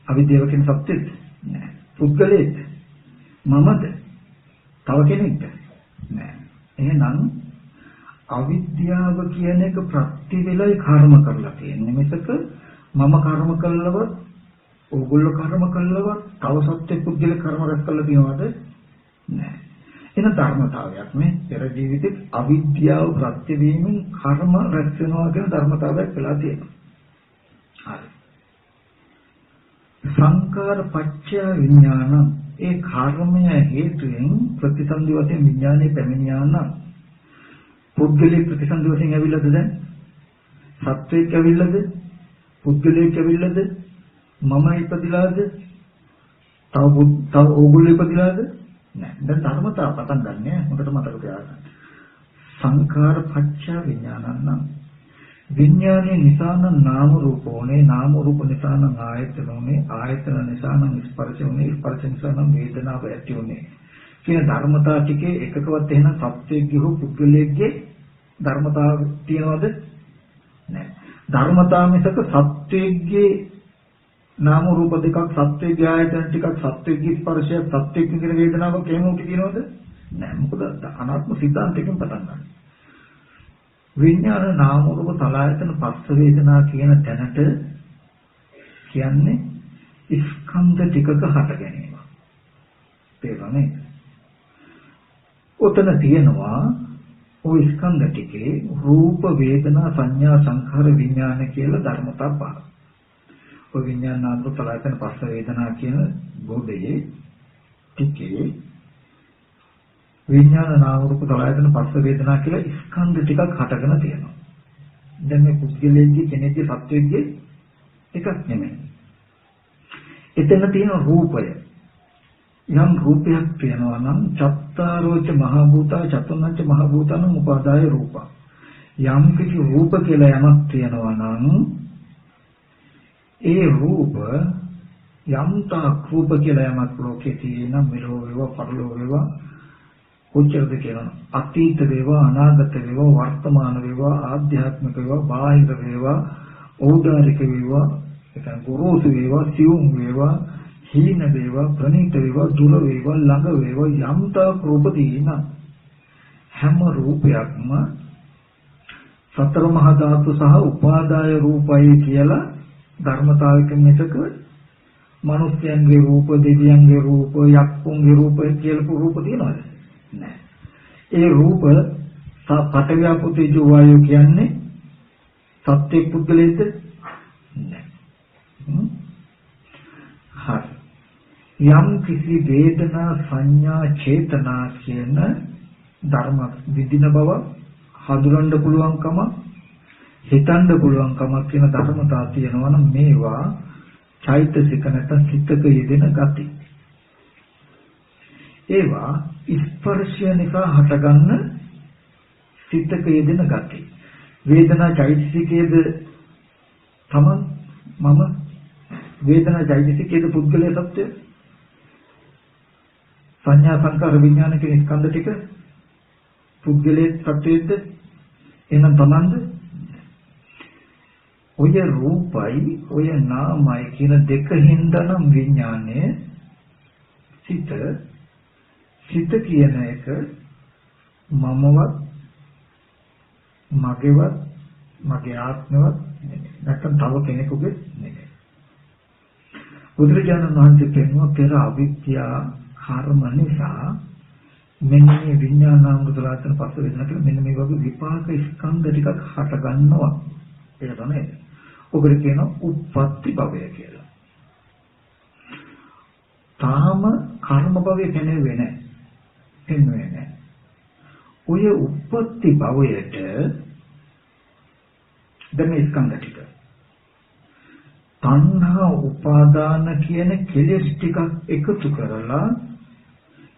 අවිද්‍යාව කියන්නේ සත්‍යයේද? නෑ. පුද්ගලයේද? මමද? තව කෙනෙක්ද? නෑ. එහෙනම් අවිද්‍යාව කියන එක ප්‍රතිවිලයි කර්ම කරලා තියෙන්නේ. මිසක මම කර්ම කළවත් ඕගොල්ලෝ කර්ම කළවත් තව සත්‍ය පුද්ගල කර්ම රැස් කළා තියනවද? නෑ. එන ධර්මතාවයක් මේ පෙර ජීවිතේ අවිද්‍යාව ප්‍රත්‍ය වීමෙන් කර්ම රැස් වෙනවා කියන ධර්මතාවයක් වෙලා තියෙනවා. හරි. සංකාර පත්‍ය විඥාන ඒ කර්මය හේතුයෙන් ප්‍රතිසන්දි වශයෙන් විඥානේ පැමිණියා නම් පුද්ගලික ප්‍රතිසන්දි වශයෙන් ඇවිල්ලාද දැන්? සත්වයක් ඇවිල්ලාද? පුද්ගලයෙක් ඇවිල්ලාද? මම ඉපදිලාද? තව ඕගොල්ලෝ ඉපදිලාද? නෑ. දැන් ධර්මතාව පටන් ගන්නෑ. හොඳට මතක තියාගන්න. සංඛාර පච්ච විඥානං විඥානේ නිසාන නාම රූපෝනේ නාම රූප නිසාන ආයතනෝනේ ආයතන නිසාන ස්පර්ශෝනේ ස්පර්ශ නිසාන වේදනාව ඇතිෝනේ කියන ධර්මතාව ටිකේ එකකවත් එහෙනම් සත්‍යයේ හෝ පුද්ගලයේ ධර්මතාව තියනවද? නෑ. ධර්මතාව මිසක සත්‍යයේ නාම රූප දෙකක් සත්‍යයේ ආයතන ටිකක් සත්‍යයේ ස්පර්ශයක් සත්‍යයේ කියන වේදනාවක් එහෙම කියනවද? නෑ. මොකද අනාත්ම සිද්ධාන්තයෙන් පටන් ගන්න. විඥාන නාම රූප සලආයතන පස්ස වේදනා කියන තැනට කියන්නේ ස්කන්ධ ටිකක හට ගැනීම. තේරුණානේ? උතන තියෙනවා ওই ස්කන්ධ ටිකේ රූප වේදනා සංඥා සංඛාර විඥාන කියලා ධර්මතා පහ. ඔය විඥාන නාම රූප සලආයතන පස්ස වේදනා කියන ගොඩේ ටිකේ විඥාන නාම රූප සලආයතන පස්ස වේදනා කියලා ස්කන්ධ ටිකක් හටගෙන තියෙනවා. දැන් මේ පුද්ගලයේ කෙනෙක්ගේ සත්වයේ එකක් නෙමෙයි. එතන තියෙන රූපය. යම් රූපයක් තියෙනවා නම් චත්තාරෝච මහ භූතා චතුර්ණංච මහ භූතං උපාදාය රූප. යම් කිසි රූප කියලා යමක් තියෙනවා නම් ඒ රූප යම්තා රූප කියලා යමක් ලෝකේ තියෙන මෙලෝ වේවා පරලෝ වේවා කොච්චරද කියනවා අතීත වේවා අනාගත වේවා වර්තමාන වේවා ආධ්‍යාත්මික වේවා බාහිර වේවා ඖදාරික වේවා ඒක ගොරෝසු වේවා සියුම් වේවා හීන වේවා ප්‍රණීත වේවා දුර වේවා ළඟ වේවා යම්තා රූප තියෙන හැම රූපයක්ම සතර මහා ධාතු සහ උපාදාය රූපයි කියලා ධර්මතාවයකින් මිසක මනුෂ්‍යයන්ගේ රූප දෙවියන්ගේ රූප යක්කුන්ගේ රූප කියලා රූප තියෙනවද නැහැ. ඒ රූප පඨවි තේජෝ වායෝ කියන්නේ සත්‍ය පුද්ගලයේද නැහැ. හරි. යම් කිසි වේදනා සංඥා චේතනා කියන ධර්ම විදින බව හඳුනන්න පුළුවන්කම හිතන්න පුළුවන්කම කියන ධර්මතා තියෙනවා නම් මේවා චෛතසික නැත්නම් සිතක යෙදෙන ගති. ඒවා ස්පර්ශය නිසා හටගන්න සිතක යෙදෙන ගති. වේදනා චෛතසිකයේද තමන් මම වේදනා චෛතසිකයේද පුද්ගලයා සත්‍ය සංඥා සංකාර විඥාන කියන ස්කන්ධ ටික පුද්ගලයේ සත්‍යයේද එහෙනම් තමන්ද ඔය රූපයි ඔය නාමයි කියන දෙක හින්දානම් විඥානයේ සිත කියන එක මමවත් මගේවත් මගේ ආත්මවත් නැත්නම් තව කෙනෙකුගේ නෙමෙයි. බුදුරජාණන් වහන්සේ කියනවා පෙර අවිද්‍යා කර්ම නිසා මෙන්න මේ විඥානාමෘතලාතන පස්ස වෙනවා කියලා මෙන්න මේ වගේ විපාක ස්කන්ධ ටිකක් හට ගන්නවා. ඒක තමයි. ඔබට කියනවා උප්පත්ති භවය කියලා. තාම කර්ම භවය කෙනෙන්නේ නැහැ. එන්නේ නැහැ. ඔය උප්පත්ති භවයට දැන් මේ ස්කන්ධ ටික තණ්හා උපාදාන කියන කෙලෙස් ටිකක් එකතු කරලා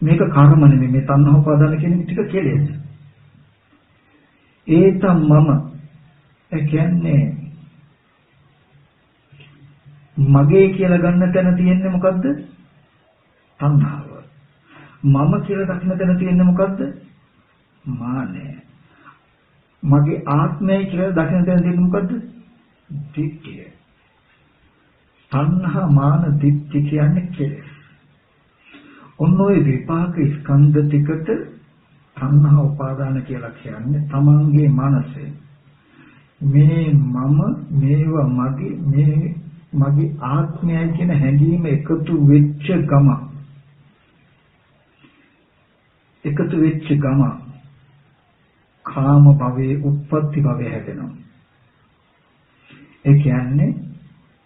මේක කර්ම නෙමෙයි මේ තණ්හා උපාදාන කියන ටික කෙලෙස්. ඒතම් මම ඒ කියන්නේ මගේ කියලා ගන්න තැන තියෙන්නේ මොකද්ද? තණ්හාව. මම කියලා දකින්න තැන තියෙන්නේ මොකද්ද? මානය. මගේ ආත්මය කියලා දකින්න තැන තියෙන්නේ මොකද්ද? දිට්ඨිය. තණ්හා මාන දිට්ඨි කියන්නේ කෙලෙස්. ඔන්න ඔය විපාක ස්කන්ධ ටිකට තණ්හා උපාදාන කියලා කියන්නේ තමන්ගේ මනසේ මේ මම මේවා මගේ ආත්මයයි කියන හැඟීම එකතු වෙච්ච ගම කාම භවයේ උත්පත්ති භවය හැදෙනවා. ඒ කියන්නේ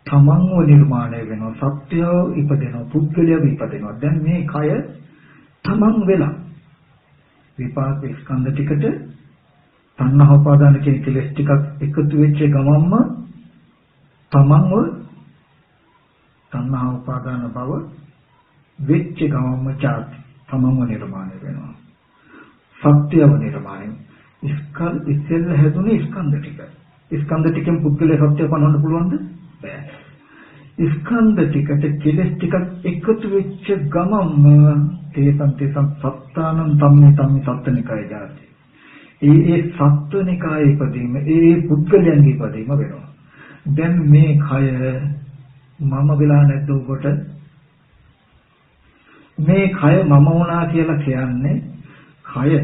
තමන්ව නිර්මාණය වෙනවා සත්‍යව ඉපදෙනවා පුද්ගලයාව ඉපදෙනවා. දැන් මේ කය තමන් වෙලා විපාක ස්කන්ධ ටිකට තණ්හා උපාදාන කියන කෙලෙස් ටිකක් එකතු වෙච්ච ගමන්ම තමන්ව තණ්හා උපාදාන බව වෙච්ච ගමන්ම චාති තමන්ව නිර්මාණය වෙනවා. සත්‍යව නිර්මාණය ඉස්සෙල්ල හැදුනේ ස්කන්ධ ටික. ස්කන්ධ ටිකෙන් පුද්ගලයා සත්‍ය පනවන්න පුළුවන්ද? බෑ. ස්කන්ධ ටිකට කෙලෙස් ටිකක් එකතු වෙච්ච ගමන්ම තේසං සත්තානං ධම්මේ සත්ත්වනිකාය ජාති. ඒ සත්ත්වනිකාය ඉපදීම ඒ පුද්ගලයන්ගේ ඉපදීම වෙනවා. දැන් මේ කය මම වෙලා නැද්ද ඔබට? මේ කය මම වුණා කියලා කියන්නේ කය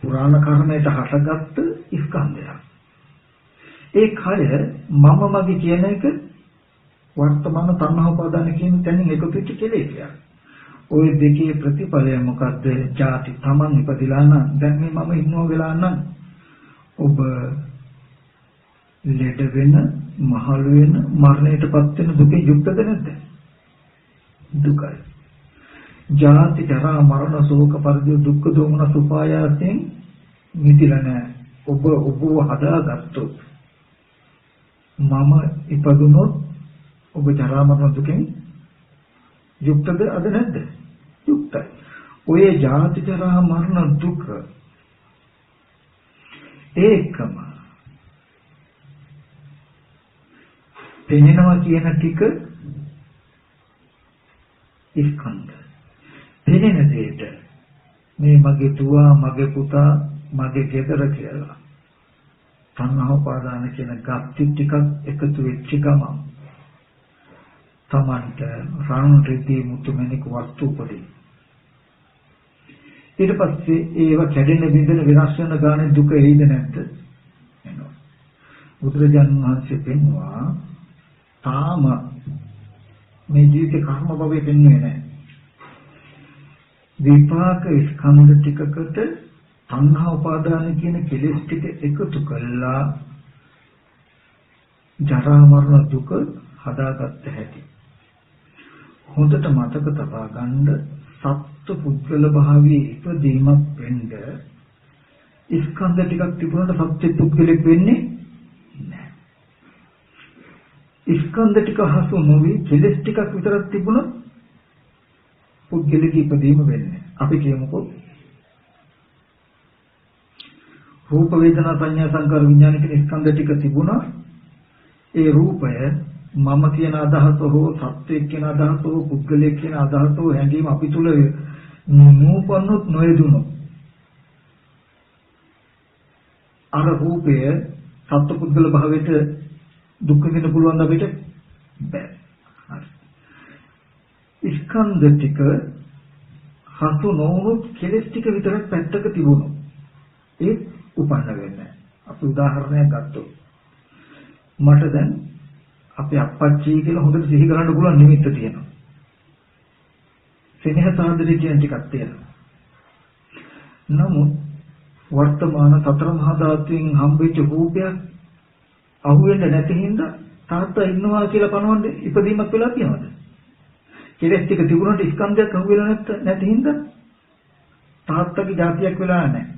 පුරාණ කර්මයට හටගත්තු ස්කන්ධයක්. ඒ කය මම මගේ කියන එක වර්තමාන තණ්හා උපාදාන කියන තැනින් එකතු වෙච්ච කෙලෙසයක්. ওই දෙකේ ප්‍රතිඵලය මොකද්ද? ජාති තමන් ඉපදිලා නම් දැන් මේ මම ඉන්නෝ වෙලා නම් ඔබ ලෙඩ වෙන, මහලු වෙන, මරණයටපත් වෙන දුකේ යුක්තද නැද්ද? දුකයි. ජාති ජරා මරණ ශෝක පරිදේ දුක්ඛ දෝමන සුපායාසෙන් මිදිලා නැහැ. ඔබ හදාගත්තොත් මම ඉපදුනොත් ඔබ ජරා මරණ දුකෙන් යුක්තද අද නැද්ද? යුක්තයි. ඔය ජාති ජරා මරණ දුක ඒකම පෙනෙනවා කියන ටික ස්කන්ධ. පෙනෙන දෙයට මේ මගේ දුවා, මගේ පුතා, මගේ ගෙදර කියලා තණ්හා උපාදාන කියන ගති ටිකක් එකතු වෙච්ච ගමන් තමන්ට රාණ රීති මුතුමැණික වස්තු උපදී. ඊට පස්සේ ඒව කැඩෙන බිඳෙන වෙනස් වෙන ගානේ දුක එයිද නැද්ද? එනවා. බුදුරජාණන් වහන්සේ පෙන්වුවා තාම මේ ජීවිතේ කර්ම භවයේ පෙන්වන්නේ නැහැ. විපාක ස්කන්ධ ටිකකට තණ්හා උපාදාන කියන කෙලෙස් ටික එකතු කළා ජරා මරණ දුක හදාගත්ත හැටි. හොඳට මතක තබා ගන්න සත්ත්ව පුද්ගල භාවයේ ඉපදීමක් වෙන්න ස්කන්ධ ටිකක් තිබුණාට සත්ත්ව පුද්ගලෙක් වෙන්නේ නැහැ. ස්කන්ධ ටික හසු නොවි කෙලෙස් ටිකක් විතරක් තිබුණොත් පුද්ගලික ඉපදීම වෙන්නේ. අපි කියමුකෝ රූප වේදනා සංඥා සංකාර විඥාන කියන ස්කන්ධ ටික තිබුණා. ඒ රූපය මම කියන අදහස හෝ සත්‍යයක් කියන අදහස හෝ පුද්ගලයෙක් කියන අදහස හෝ හැඟීම අපි තුල නූපන්නොත් නොයදුනොත් අර රූපය සත්ත්ව පුද්ගල භාවයට දුක් විඳින්න පුළුවන් අපිට බෑ. ස්කන්ධ ටික හසු නොවුනොත් කෙලස් ටික විතරක් පැත්තක තිබුණොත් ඒ උපන්න වෙන්නේ. අපි උදාහරණයක් ගත්තොත් මට දැන් අපේ අප්පච්චි කියලා හොඳට සිහි කරන්න පුළුවන් නිමිත්ත තියෙනවා. සෙනෙහස ආදරය කියන ටිකක් තියෙනවා. නමුත් වර්තමාන සතර මහා ධාතුන් හම්බෙච්ච රූපයක් අහුවෙන්නේ නැති හින්දා තාත්තා ඉන්නවා කියලා පනවන්නේ ඉපදීමක් වෙලා තියෙනවද? කෙලස් ටික තිබුණාට ස්කන්ධයක් අහුවෙලා නැති හින්දා තාත්තගේ જાතියක් වෙලා නැහැ.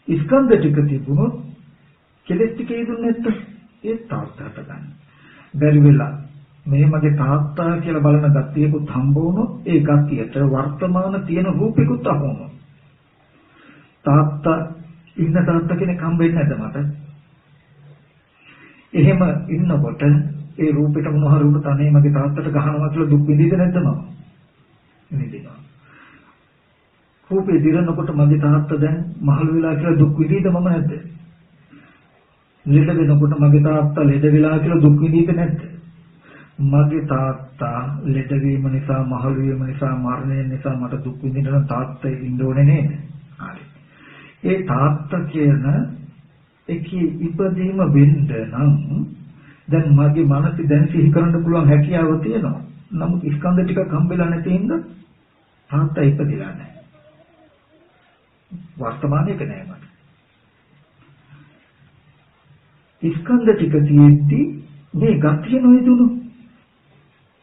ස්කන්ධ ටික තිබුණොත් කෙලස් ටික ඉදුන්නේ නැත්නම් ඒ තාත්තට ගන්න. බැරි වෙලා මේ මගේ තාත්තා කියලා බලන ගතියකුත් හම්බ වුණොත් ඒ ගතියට වර්තමාන තියෙන රූපිකුත් අහු වුණොත් තාත්තා ඉන්න තාත්තා කෙනෙක් හම්බෙන්නේ නැද්ද මට? එහෙම ඉන්නකොට ඒ රූපෙට මොන හරි උඩ තනේ මගේ තාත්තට ගහනවා කියලා දුක් විඳිද නැද්ද මම? විඳිනවා. රූපේ දිරනකොට මගේ තාත්තා දැන් මහලු වෙලා කියලා දුක් විඳිද මම නැද්ද? ලෙඩ වෙනකොට මගේ තාත්තා ලෙඩ වෙලා කියලා දුක් විඳිද නැද්ද? මගේ තාත්තා ලෙඩ වීම නිසා මහලු වීම නිසා මරණය නිසා මට දුක් විඳින්න තාත්තා ඉන්න ඕනේ නේද? හරි. ඒ තාත්තා කියන එකේ ඉපදීම වෙන්න නම් දැන් මගේ මනස දැන් සිහි කරන්න පුළුවන් හැකියාව තියෙනවා. නමුත් ස්කන්ධ ටිකක් හම්බෙලා නැති හින්දා තාත්තා ඉපදිලා නැහැ. වර්තමානයේක නෑ මට. ස්කන්ධ ටික තියෙද්දි මේ ගතිය නොයදුණු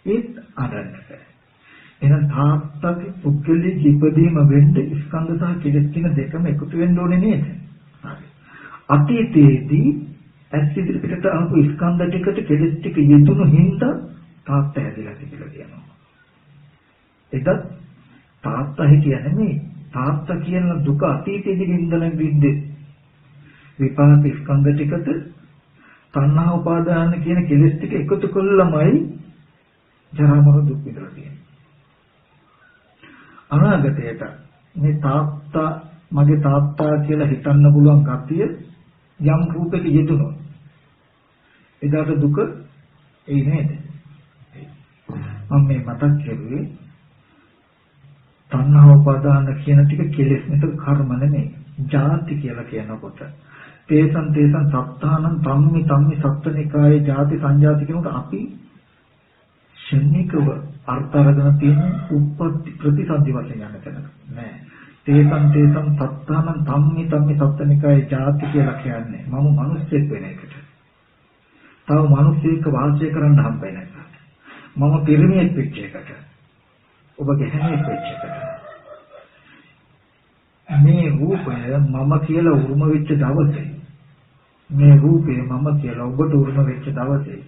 ඒත් අරන්නට. එහෙනම් තාත්තගේ පුද්ගලික ඉපදීම වෙන්න ස්කන්ධ සහ කෙලෙස් කියන දෙකම එකතු වෙන්න ඕනේ නේද? හරි. අතීතයේදී ඇස් ඉදිරියට ආපු ස්කන්ධ ටිකට කෙලෙස් ටික යෙදුණු හින්දා තාත්තා හැදිලා තිබිලා කියනවා. එතත් තාත්තා හිටියා නෙමෙයි. තාත්තා කියන දුක අතීතයේදී විඳින විද්දේ විපාක ස්කන්ධ ටිකට තණ්හා උපාදාන කියන කෙලෙස් ටික එකතු කළාමයි ජරා මරණ දුක් විඳලා තියෙන්නේ. අනාගතයට මේ තාත්තා මගේ තාත්තා කියලා හිතන්න පුළුවන් කතිය යම් රූපයක යෙදුනොත් එදාට දුක එයි නේද? මම මේ මතක් කරුවේ තණ්හා උපාදාන කියන ටික කෙලෙස් නෙත කර්ම නෙමෙයි. ජාති කියලා කියනකොට තේසං සත්තානං තම්මි සත්ත්වනිකායේ ජාති සංජාති කියනකොට අපි ශනිකව අර්ථ අරගෙන තියෙන උප්පත්ති ප්‍රතිසන්දි වශයෙන් යන තැන නෑ. තේසං සත්තානං තම්මි සත්ත්වනිකායේ ජාති කියලා කියන්නේ මම මිනිස්සෙක් වෙන එකට. තව මිනිස්සෙක් වාසය කරන්න හම්බෙන්නේ නැහැ. මම පිරිමියෙක් වෙච්ච එකට. ඔබ ගැහණියෙක් වෙච්ච එකට. මේ රූපය මම කියලා උරුම වෙච්ච දවසේ මේ රූපය මම කියලා ඔබට උරුම වෙච්ච දවසේ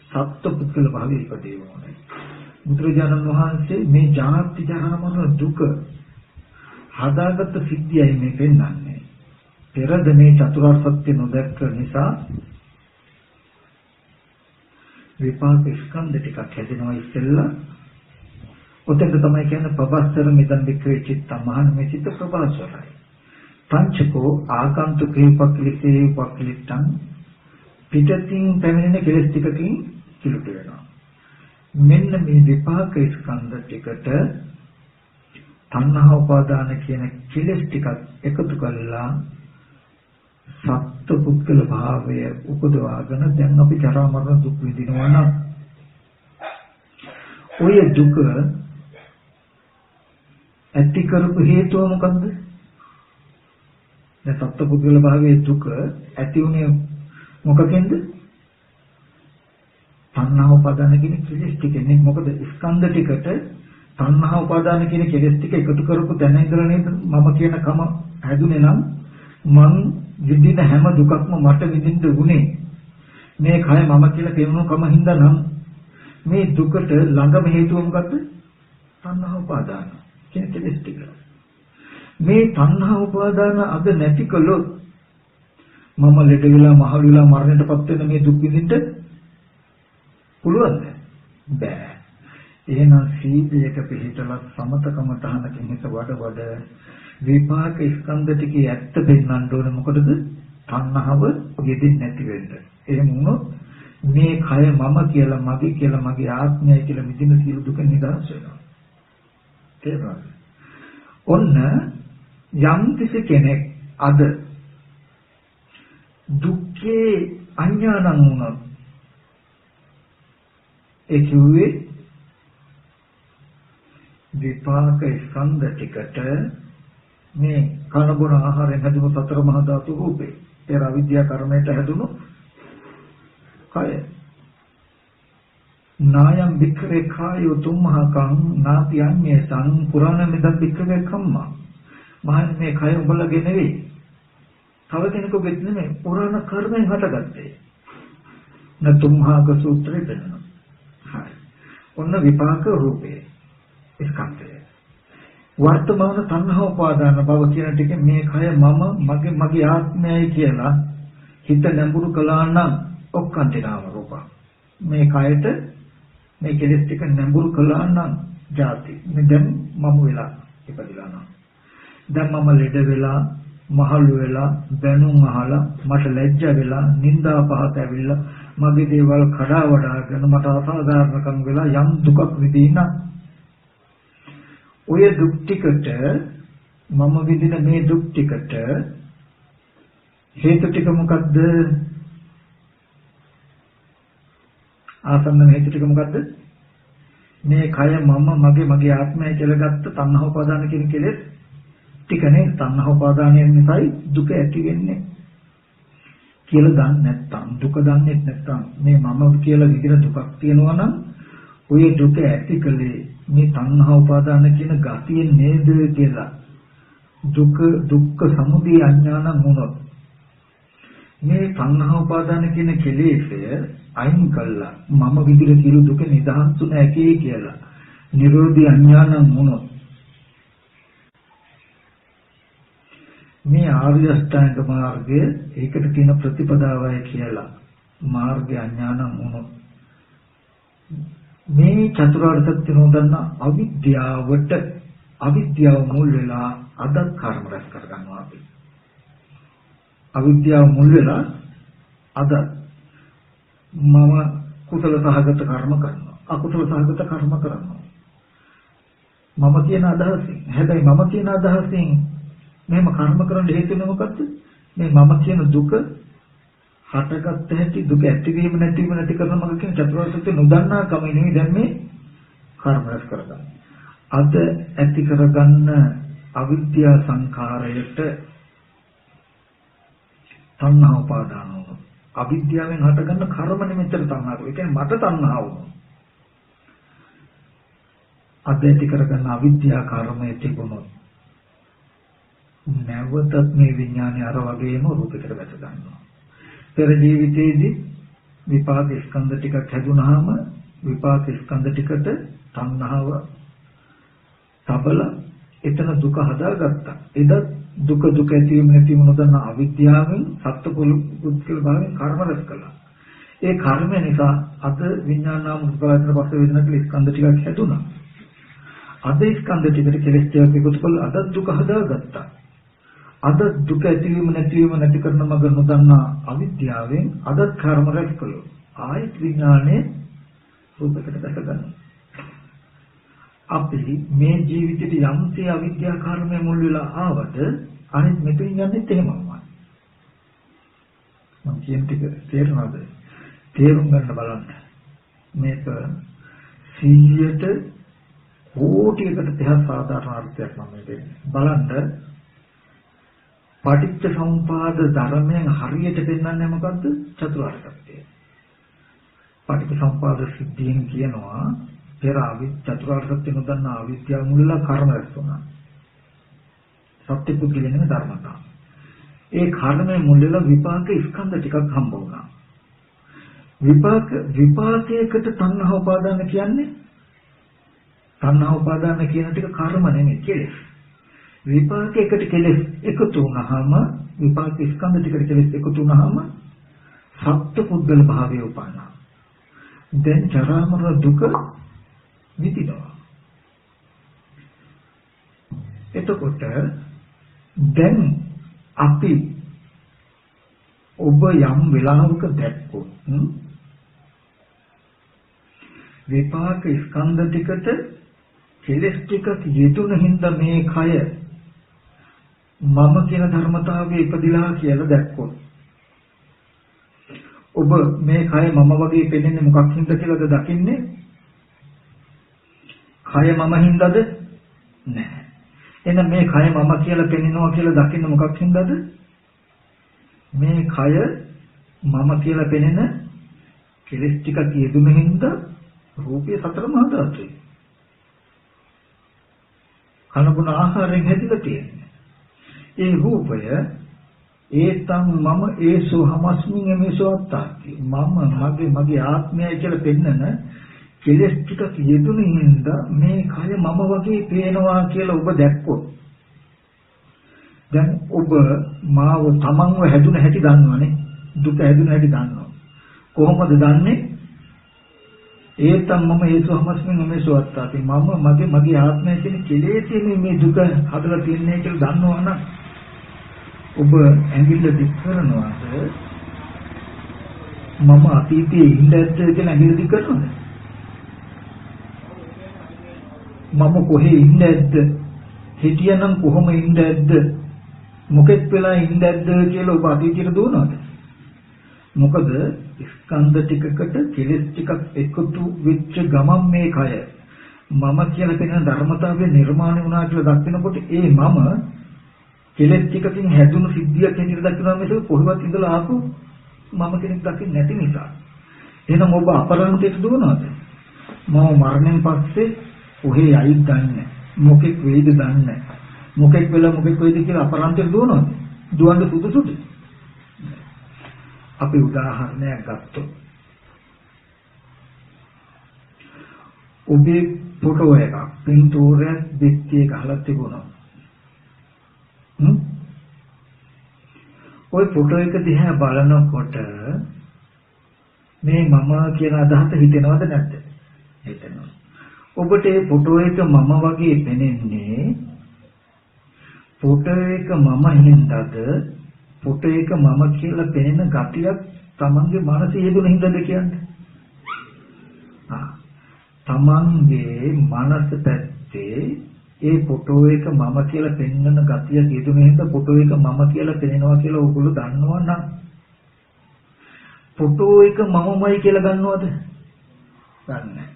සත්ත්ව පුද්ගල භාවයේ ඉපදෙන්නේ. බුදුරජාණන් වහන්සේ මේ ජාති ජරා මරණ දුක හදාගත්ත සිද්ධියයි මේ පෙන්වන්නේ. පෙරද මේ චතුරාර්ය සත්‍ය නොදැක්ක නිසා විපාක ස්කන්ධ ටිකක් හැදෙනවා ඉස්සෙල්ලා. ඔතෙන්ද තමයි කියන්නේ ප්‍රබස්සර මිදන් වික්‍රේ චිත්ත මහාන මේ චිත්ත ප්‍රබස්සරයි. පංචකෝ ආගන්තුකේ උපක්ලිතේ උපක්ලිට්ඨං පිටතින් පැමිණෙන කෙලස් ටිකකින් කිලුට වෙනවා. මෙන්න මේ විපාක ස්කන්ධ ටිකට තණ්හා උපාදාන කියන කෙලස් ටිකක් එකතු කරලා සත්ත්ව පුද්ගල භාවය උපදවාගෙන දැන් අපි ජරා මරණ දුක් විඳිනවා නම් ඔය දුක ඇති කරපු හේතුව මොකද්ද? දැන් සත්ත්ව පුද්ගල භාවයේ දුක ඇති උනේ මොකකින්ද? තණ්හා උපාදාන කියන කෙලෙස් ටිකනේ. මොකද ස්කන්ධ ටිකට තණ්හා උපාදාන කියන කෙලෙස් ටික එකතු කරපු තැන ඉඳලා නේද මම කියන කම හැදුනේ. නම් මං විඳින හැම දුකක්ම මට විඳින්න උනේ මේ කය මම කියලා කියනු කම හින්දා නම් මේ දුකට ළඟම හේතුව මොකද්ද? තණ්හා උපාදාන කියන කෙලෙස් ටික. මේ තණ්හා උපාදාන අද නැති කළොත් මම ලෙඩ වෙලා මහලු වෙලා මරණයටපත් වෙන මේ දුක් විඳින්න පුළුවන්ද? බෑ. එහෙනම් සීලයක පිළිතලා සමතකම තහනකින් හිත වඩ විපාක ස්කන්ධ ටිකේ ඇත්ත පෙන්වන්න ඕනේ. මොකටද? තණ්හාව යෙදෙන්නේ නැති වෙන්න. එහෙම වුණොත් මේ කය මම කියලා මගේ කියලා මගේ ආත්මයයි කියලා විඳින සියලු දුක නිදහස් වෙනවා. තේරුණාද? ඔන්න යම් කෙනෙක් අද දුක්ඛේ අඥානං වුණොත් ඒ කිව්වේ විපාක ස්කන්ධ ටිකට මේ කන බොන ආහාරයෙන් හැදුණු සතර මහා ධාතු රූපේ ඒ අවිද්‍යා කර්මයට හැදුණු කය නායම් වික්‍රේ කායෝ තුම්මහකං නාපියන්නේ සං පුරාණ මෙදක් වික්‍රේ කම්මා මහන් මේ කය උඹලගේ නෙවෙයි තව කෙනෙකුගේ නෙමෙයි පුරාණ කර්මෙන් හටගත්තේ නතුම්හාක සූත්‍රේ දෙනවා. හරි. ඔන්න විපාක රූපේ ස්කන්ධය. වර්තමාන තණ්හා උපාදාන භව කියන ටික මේ කය මම මගේ ආත්මයයි කියලා හිත නැඹුරු කළා නම් ඔක්කාන්ති නාම රූප. මේ කයට මේ කෙලෙස් ටික නැඹුරු කළා නම් ජාති. දැන් මම වෙලා ඉපදිලා නම්. දැන් මම ලෙඩ වෙලා මහලු වෙලා බැනුම් අහලා මට ලැජ්ජ වෙලා නිന്ദා පහත ඇවිල්ලා මගේ දේවල් කඩා වඩාගෙන මට අසාධාරණකම් වෙලා යම් දුකක් විඳිනා ඔය දුක් ටිකට මම විඳින මේ දුක් ටිකට හේතු ටික මොකද්ද? ආසන්න හේතු ටික මොකද්ද? මේ කය මම මගේ ආත්මය කියලා ගත්ත තණ්හා උපාදාන කියන කෙලෙස් ටිකනේ. තණ්හා උපාදානයෙන් නිසායි දුක ඇති වෙන්නේ කියලා දන්නේ නැත්නම් දුක දන්නේ නැත්නම් මේ මම කියලා විදිහට දුකක් තියෙනවා නම් ඔය දුක ඇති කලේ මේ තණ්හා උපාදාන කියන ගතිය නේද කියලා දුක්ඛ සමුදය අඥාන වුණොත් මේ තණ්හා උපාදාන කියන කෙලෙස්ය අයින් කළා මම විදිහට කියලා දුක නිදහස් නැකේ කියලා නිරෝධි අඥාන වුණොත් මේ ආර්ය අෂ්ටාංග මාර්ගය ඒකට තියෙන ප්‍රතිපදාවයි කියලා මාර්ගය අඥාන වුණොත් මේ චතුරාර්ය සත්‍ය නොදන්න අවිද්‍යාව මුල් වෙලා අද කර්ම රැස් කර ගන්නවා අපි. අවිද්‍යාව මුල් වෙලා අද මම කුසල සහගත කර්ම කරනවා අකුසල සහගත කර්ම කරනවා මම කියන අදහසින්. හැබැයි මම කියන අදහසින් මෙහෙම කර්ම කරන්න හේතු වෙන්නේ මොකද්ද? මේ මම කියන දුක හටගත්ත හැටි දුක ඇතිවීම නැතිවීම නැති කරන මම කියන චතුරාර්ය සත්‍ය නොදන්නා කම නෙවෙයි දැන් මේ කර්ම රැස් කරගන්න. අද ඇති කරගන්න අවිද්‍යා සංඛාරයට තණ්හා උපාදාන වුණා. අවිද්‍යාවෙන් හටගන්න කර්ම නිමිත්තට තණ්හා කරනවා. ඒ කියන්නේ මට තණ්හා වුණා. අද ඇති කරගන්න අවිද්‍යා කර්මයේ තිබුණොත් නැවතත් මේ විඥානය අර වගේම රූපයකට වැට ගන්නවා. පෙර ජීවිතයේදී විපාක ස්කන්ධ ටිකක් හැදුනහම විපාක ස්කන්ධ ටිකට තණ්හාව තබල එතන දුක හදාගත්තා. එදත් දුක ඇතිවීම නැතිවීම නොදන්න අවිද්‍යාවෙන් සත්පුරුෂ භාවයෙන් කර්ම රැස් කළා. ඒ කර්මය නිසා අද විඥානාම උත්පලතන පස්ස වේදනා කියලා ස්කන්ධ ටිකක් හැදුනා. අද ස්කන්ධ ටිකට කෙලස් ටිකක් එකතු කරලා අද දුක හදාගත්තා. අද දුක ඇතිවීම නැතිවීම නැති කරන මඟ නොදන්නා අවිද්‍යාවෙන් අද කර්ම රැස් කළා. ආයත් විඥානේ රූපයකට දැක ගන්නවා. අපි මේ ජීවිතේ යම්සේ අවිද්‍යා කර්මය මුල් වෙලා ආවද අනිත් මෙතන යන්නේ එහෙමමයි. මම කියන ටික තේරෙනවද? තේරුම් ගන්න බලන්න. මේක 100ට කෝටියකට තහ සාධාරණ අර්ථයක් මම දෙන්නේ. බලන්න පටිච්ච සමුපාද ධර්මයෙන් හරියට පෙන්වන්නේ මොකද්ද? චතුරාර්ය සත්‍යය. පටිච්ච සමුපාද සිද්ධියෙන් කියනවා පෙර චතුරාර්ය සත්‍ය නොදන්නා අවිද්‍යාව මුලලා කර්ම රැස් වුණා. සත්‍ය පුද්ගලයන් ධර්මතා. ඒ කර්මයේ මුලලා විපාක ස්කන්ධ ටිකක් හම්බ වුණා. විපාකයකට තණ්හා උපාදාන කියන්නේ තණ්හා උපාදාන කියන ටික කර්ම නෙමෙයි කෙලෙස්. විපාකයකට කෙලෙස් එකතු වුණාම විපාක ස්කන්ධ ටිකට කෙලෙස් එකතු වුණාම සත්‍ය පුද්ගල භාවය උපන්නා. දැන් ජරා මරණ දුක විඳිනවා. එතකොට දැන් අපි ඔබ යම් වෙලාවක දැක්කොත් විපාක ස්කන්ධ ටිකට කෙලස් ටිකක් යෙදුන හින්දා මේ කය මම කියන ධර්මතාවයේ ඉපදිලා කියලා දැක්කොත් ඔබ මේ කය මම වගේ පෙනෙන්නේ මොකක් හින්දා කියලාද දකින්නේ? කය මම හින්දාද? නැහැ. එහෙනම් මේ කය මම කියලා පෙනෙනවා කියලා දකින්න මොකක් හින්දාද? මේ කය මම කියලා පෙනෙන කෙලස් ටිකක් යෙදුන හින්දා රූපය සතර මහා ධාතුයි. කනබුන ආහාරයෙන් හැදිලා තියෙන්නේ. ඒ රූපය ඒතම් මම ඒසෝ හමස්මින් එමේසෝ අත්තාති. මගේ ආත්මයයි කියලා පෙන්නන කෙලස් ටිකක් යෙදුන හින්දා මේ කය මම වගේ පේනවා කියලා ඔබ දැක්කොත් දැන් ඔබ මාව තමන්ව හැදුන හැටි දන්නවනේ. දුක හැදුන හැටි දන්නවා. කොහොමද දන්නේ? ඒතම් මම ඒසෝ හමස්මින් එමේසෝ අත්තාති. මගේ ආත්මය කියන කෙලෙසේ මේ දුක හදලා තියන්නේ කියලා දන්නවනම් ඔබ ඇඟිල්ල දික් කරනවාද? මම අතීතයේ ඉඳද්ද කියලා ඇඟිල්ල දික් කරනවද? මම කොහේ ඉඳද්ද? හිටියනම් කොහොම ඉඳද්ද? මොකෙත් වෙලා ඉඳද්ද කියලා ඔබ අතීතයට දුවනවද? මොකද ස්කන්ධ ටිකකට කෙලස් ටිකක් එකතු වෙච්ච ගමන් මේ කය මම කියලා කියන ධර්මතාවය නිර්මාණය වුණා කියලා දකිනකොට ඒ මම කෙලස් ටිකකින් හැදුණු සිද්ධියක් හැටියට දකිනවා මිසක කොහොමවත් ඉඳලා ආපු මම කෙනෙක් දකින්නේ නැති නිසා. එහෙනම් ඔබ අපරන්තයට දුවනවද? මම මරණයෙන් පස්සේ කොහේ යයිද දන්නේ මොකෙක් වෙයිද දන්නේ මොකෙක් වෙලා මොකෙක් වෙයිද කියලා අපරන්තයට දුවනවද? දුවන්න සුදුසුද? අපි උදාහරණයක් ගත්තොත් ඔබේ ෆොටෝ එකක් පින්තූරයක් දෙකේ ගහලා තිබුණා. ඔය ෆොටෝ එක දිහා බලනකොට මේ මම කියන අදහස හිතෙනවද නැද්ද? හිතෙනවා. ඔබට මේ ෆොටෝ එක මම වගේ පෙනෙන්නේ ෆොටෝ එක මම හින්දාද ෆොටෝ එක මම කියලා පෙනෙන ගතියක් තමන්ගේ මනසේ යෙදුන හින්දාද කියන්නේ? තමන්ගේ මනස පැත්තේ ඒ ෆොටෝ එක මම කියලා පෙන්වන ගතියක් යෙදුන හින්දා ෆොටෝ එක මම කියලා පෙනෙනවා කියලා ඕගොල්ලෝ දන්නවා නම් ෆොටෝ එක මමමයි කියලා ගන්නවද? ගන්නෑ.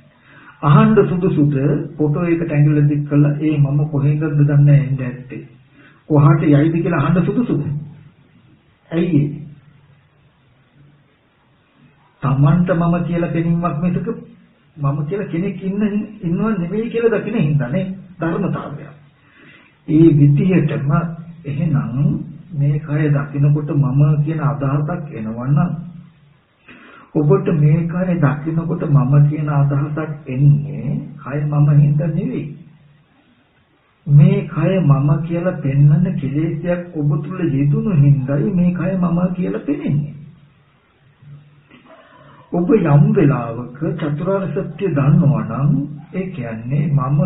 අහන්න සුදුසුද ෆොටෝ එකට ඇඟිල්ල දික් කළා ඒ මම කොහෙන්ද දන්නේ නැත්තේ කොහාට යයිද කියලා අහන්න සුදුසුද? ඇයි ඒ? තමන්ට මම කියලා පෙනීමක් මිසක මම කියලා කෙනෙක් ඉන්නව නෙවෙයි කියලා දකින්න හින්දානේ ධර්මතාවය. ඒ විදිහටම එහෙනම් මේ කය දකින්නකොට මම කියන අදහසක් එනවනම් ඔබට මේ කය දකින්නකොට මම කියන අදහසක් එන්නේ කය මම හින්දා නෙවෙයි. මේ කය මම කියලා පෙන්වන කෙලෙසයක් ඔබ තුල යෙදුණු හින්දායි මේ කය මම කියලා පෙනෙන්නේ. ඔබ යම් වෙලාවක චතුරාර්ය සත්‍ය දන්නවා නම් ඒ කියන්නේ මම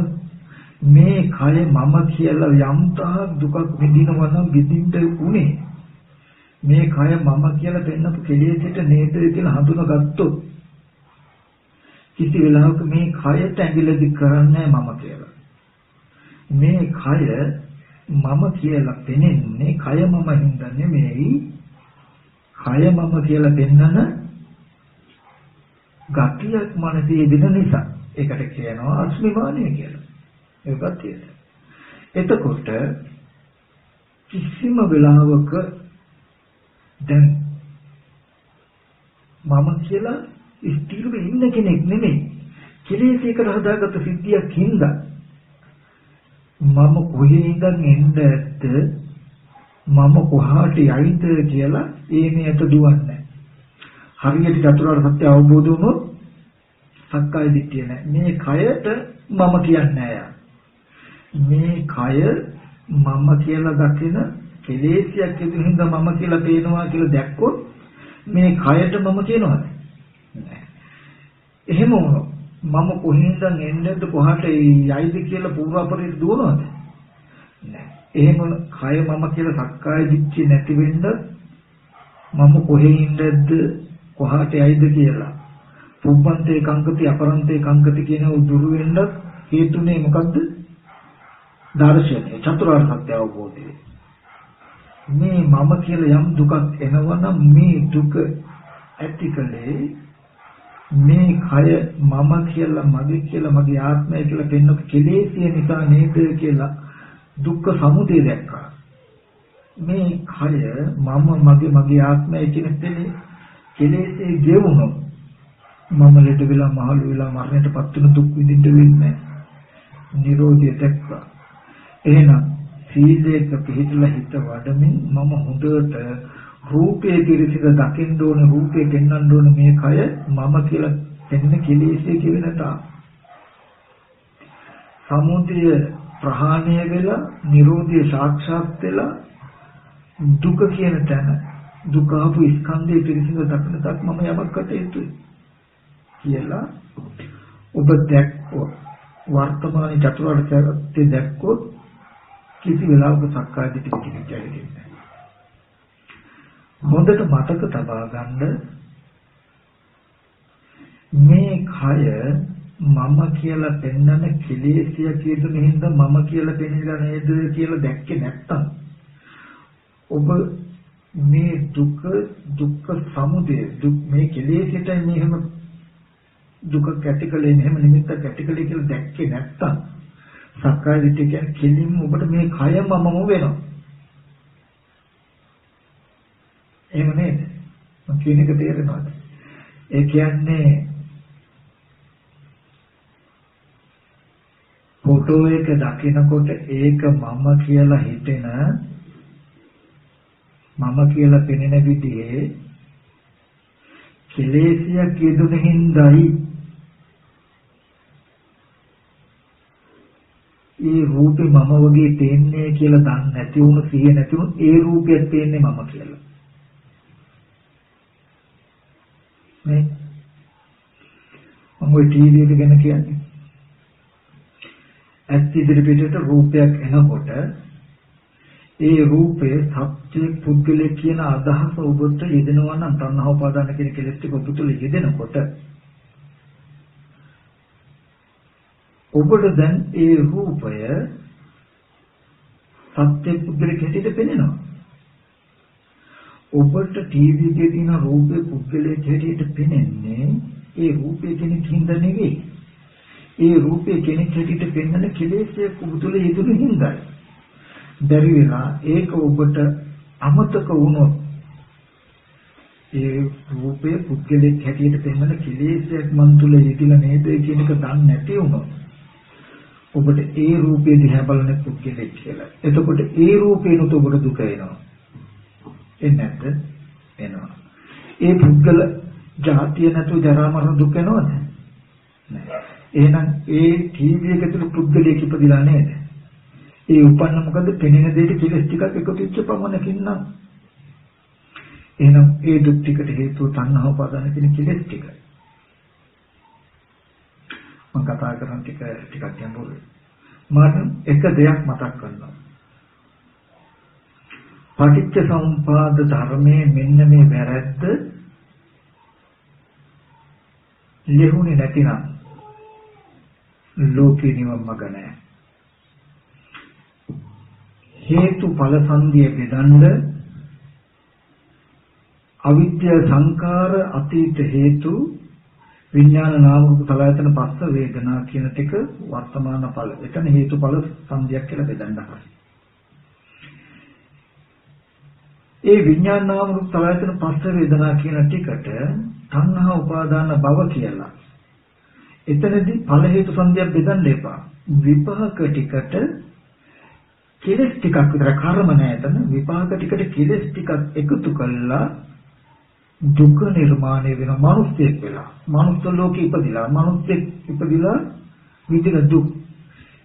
මේ කය මම කියලා යම් තාක් දුකක් විඳිනවා නම් විඳින්න උනේ මේ කය මම කියලා පෙන්නපු කෙලෙසට නේද කියලා හඳුනාගත්තොත් කිසි වෙලාවක මේ කයට ඇඟිලි දික් කරන්නේ මම කියලා. මේ කය මම කියලා පෙනෙන්නේ කය මම හින්දා නෙමෙයි. කය මම කියලා පෙන්නන ගතියක් මනසේ දෙන නිසා. ඒකට කියනවා අස්මිමානය කියලා. ඒකත් තියෙනවා. එතකොට කිසිම වෙලාවක දැන් මම කියලා ස්ථිරව ඉන්න කෙනෙක් නෙමෙයි. කෙලෙසයකට හදාගත්ත සිද්ධියක් හින්දා මම කොහේ ඉඳන් එන්නද මම කොහාට යයිද කියලා ඒනියට දුවන්නේ. හරියට චතුරාර්ය සත්‍ය අවබෝධ වුණොත් සක්කාය දිට්ඨිය නැහැ. මේ කයට මම කියන්නේ නැහැ. මේ කය මම කියලා දකින කෙලෙසයක් හින්දා මම කියලා පේනවා කියලා දැක්කොත් මේ කයට මම කියනවාද? නැහැ. එහෙම වුණොත් මම කොහෙන්ද එන්නේද කොහාට යයිද කියලා පූර්වාපරයට දුවනවද? නැහැ. එහෙම කය මම කියලා සක්කාය දිට්ඨිය නැති වෙන්න මම කොහේ ඉන්නද කොහාට යයිද කියලා පුබ්බන්තේ කංකති අපරන්තේ කංකති කියන උදුරු වෙන්න හේතුනේ මොකද්ද? දර්ශනය චතුරාර්ය සත්‍ය අවබෝධය. මේ මම කියලා යම් දුකක් එනවනම් මේ දුක ඇතිකලේ මේ කය මම කියලා මගේ කියලා මගේ ආත්මය කියලා පෙන්වපු කෙලෙසිය නිසා නේද කියලා දුක්ඛ සමුදය දැක්කා. මේ කය මම මගේ ආත්මය කියන තැනේ කෙලෙසිය ගෙවුණොත් මම ලෙඩ වෙලා මහලු වෙලා මරණයටපත් වෙන දුක් විඳින්න වෙන්නේ නිරෝධය දැක්කා. එහෙනම් සීලයක පිළිපදලා හිත වඩමින් මම හොඳට රූපයේ පිරිසිද දකින්න ඕන රූපේ පෙන්වන්න ඕන මේ කය මම කියලා දෙන්න කෙලෙසේ කියනට සමුදය ප්‍රහාණය වෙලා නිරෝධය සාක්ෂාත් වෙලා දුක කියන තැන දුක ආපු ස්කන්ධයේ පිරිසිද දකින්න තක් මම යමක් කට යුතුයි කියලා ඔබ දැක්කොත් වර්තමාන චතුරාර්ය සත්‍ය දැක්කොත් කිසි වෙලාවක සක්කාය දිට්ඨිය පිටිච්චෙන්නේ නැහැ. හොඳට මතක තබා ගන්න මේ කය මම කියලා පෙන්නන කෙලෙසිය කියදුන හින්දා මම කියලා පෙන්නලා නේද කියලා දැක්කේ නැත්තම් ඔබ මේ දුක්ඛ සමුදය මේ කෙලෙසියට මෙහෙම දුක කැටිකලේ මෙහෙම නිමිත්තක් කැටිකලේ කියලා දැක්කේ නැත්තම් සක්කාය දිට්ඨිය කියන්නේ කෙලින්ම ඔබට මේ කය මමම වෙනවා. එහෙම නේද? මම කියන එක තේරෙනවද? ඒ කියන්නේ ෆොටෝ එක දකිනකොට ඒක මම කියලා හිතෙන මම කියලා පෙනෙන විදිහේ කෙලෙසියක් යෙදුන හිඳයි ඒ රූපේ මම වගේ පේන්නේ කියලා දන්නේ නැති වුණු සිහිය නැති වුණු ඒ රූපයක් පේන්නේ මම කියලා. නේ? මම ඔය ටීවී එක ගැන කියන්නේ. ඇත්ත ඉදිරි පිටට රූපයක් එනකොට ඒ රූපේ සත්‍ය පුද්ගලයේ කියන අදහස ඔබට යෙදෙනවා නම් තණ්හා උපාදාන කියන කෙලෙස් ටික ඔබ තුළ යෙදෙනකොට ඔබට දැන් ඒ රූපය සත්‍ය පුද්ගලෙක හැටියට පෙනෙනවා. ඔබට ටීවී එකේ තියෙන රූපේ පුද්ගලෙක හැටියට පෙනෙන්නේ ඒ රූපේ කෙනෙක් හින්දා නෙවෙයි. ඒ රූපේ කෙනෙක් හැටියට පෙන්වන කෙලෙස්යක් ඔබ තුළ යෙදුණු හින්දායි. බැරි වෙලා ඒක ඔබට අමතක වුණොත් ඒ රූපේ පුද්ගලෙක් හැටියට පෙන්වන කෙලෙස්යක් මන් තුළ යෙදිලා නේද කියන එක දන්නේ නැති වුණොත් ඔබට ඒ රූපේ දිහා බලන පුද්ගලෙක් කියලා. එතකොට ඒ රූපේනොත් ඔබට දුක එනවා. එන්නේ නැද්ද? එනවා. ඒ පුද්ගල ජාතිය නැතුව ජරා මරණ දුක එනවද? නැහැ. එහෙනම් ඒ ටීවී එක තුළ පුද්ගලයෙක් ඉපදිලා නේද? ඒ උපන්න මොකද පෙනෙන දෙයට කෙලස් ටිකක් එකතු වෙච්ච පමණකින් නම් එහෙනම් ඒ දුක් ටිකට හේතුව තණ්හා උපාදාන කියන කෙලෙස් ටික. මම කතා කරන ටිකක් ගැඹුරුයි. මට එක දෙයක් මතක් කරනවා. පටිච්ච සමුප්පාද ධර්මයේ මෙන්න මේ වැරැද්ද ලිහුනේ නැතිනම් ලෝකේ නිවන් මඟ නැහැ. හේතුඵල සංදිය බෙදන්න අවිද්‍ය සංකාර අතීත හේතු විඥාන නාම රූප සලආයතන පස්ස වේදනා කියන ටික වර්තමාන ඵල. එතන හේතුඵල සංදියක් කියලා බෙදන්න හරි. ඒ විඥාන නාම රූප සලආයතන පස්ස වේදනා කියන ටිකට තණ්හා උපාදාන භව කියලා. එතනදී ඵල හේතු සංදියක් බෙදන්න එපා. විපාක ටිකට කෙලස් ටිකක් විතර කර්ම නැහැ එතන. විපාක ටිකට කෙලස් ටිකක් එකතු කළා දුක නිර්මාණය වෙන මිනිස්සෙක් වෙලා. මනුස්ස ලෝකෙ ඉපදිලා මිනිස්සෙක් ඉපදිලා විඳින දුක්.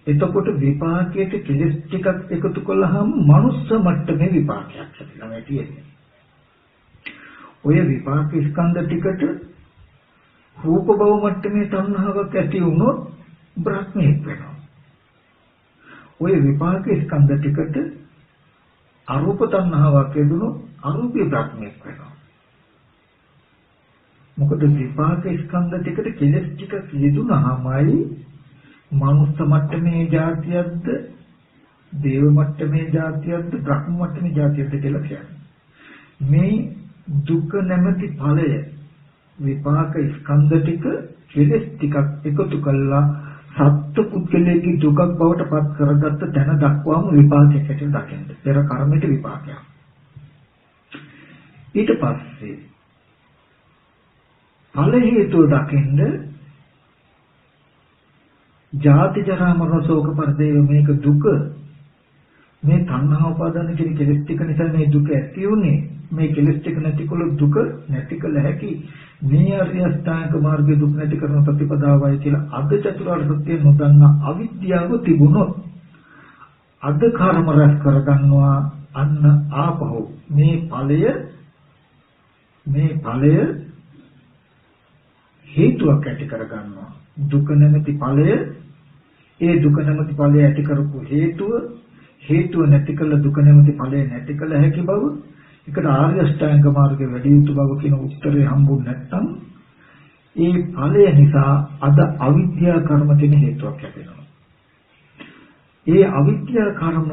එතකොට විපාකයට කෙලස් ටිකක් එකතු කළාම මනුස්ස මට්ටමේ විපාකයක් ඇතිවෙනවා තියෙන්නේ. ඔය විපාක ස්කන්ධ ටිකට රූප භව මට්ටමේ තණ්හාවක් ඇති වුණොත් බ්‍රහ්මයෙක් වෙනවා. ඔය විපාක ස්කන්ධ ටිකට අරූප තණ්හාවක් ඇදුණොත් අරූපී බ්‍රහ්මයෙක් වෙනවා. මොකද විපාක ස්කන්ධ ටිකට කෙලස් ටිකක් යෙදුනහමයි මනුස්ස මට්ටමේ જાතියක්ද දේව මට්ටමේ જાතියක්ද බ්‍රහ්ම මට්ටමේ જાතියක්ද කියලා කියන්නේ. මේ දුක නැමැති ඵලය විපාක ස්කන්ධ ටික කෙලස් ටිකක් එකතු කළා සත්ත්ව පුද්ගලයේ දුකක් බවට පත් කරගත්ත තැන දක්වාම විපාකයක් ඇටින් දකින්න. පෙර කර්මයට විපාකයක්. ඊට පස්සේ ඵල හේතුව දකින්න ජාති ජරා මරණ ශෝක පරිදේව මේක දුක මේ තණ්හා උපාදාන කියන කෙලෙස් ටික නිසා මේ දුක ඇති උනේ මේ කෙලෙස් ටික නැතිකොල දුක නැති කළ හැකි මේ ආර්ය අෂ්ටාංග මාර්ගයේ දුක් නැති කරන ප්‍රතිපදාවයි කියලා අද චතුරාර්ය සත්‍ය නොදන්නා අවිද්‍යාව තිබුණොත් අද කර්ම රැස් කරගන්නවා අන්න ආපහු මේ ඵලය හේතුවක් ඇති කරගන්නවා දුක නැමැති ඵලය ඒ දුක නැමැති ඵලය ඇති කරපු හේතුව නැති කළ දුක නැමැති ඵලය නැති කළ හැකි බව එකට ආර්ය අෂ්ටාංග මාර්ගයේ වැඩි යුතු බව කියන උත්තරේ හම්බුනේ නැත්නම් ඒ ඵලය නිසා අද අවිද්‍යා කර්ම කියන හේතුවක් ලැබෙනවා. ඒ අවිද්‍යා කර්ම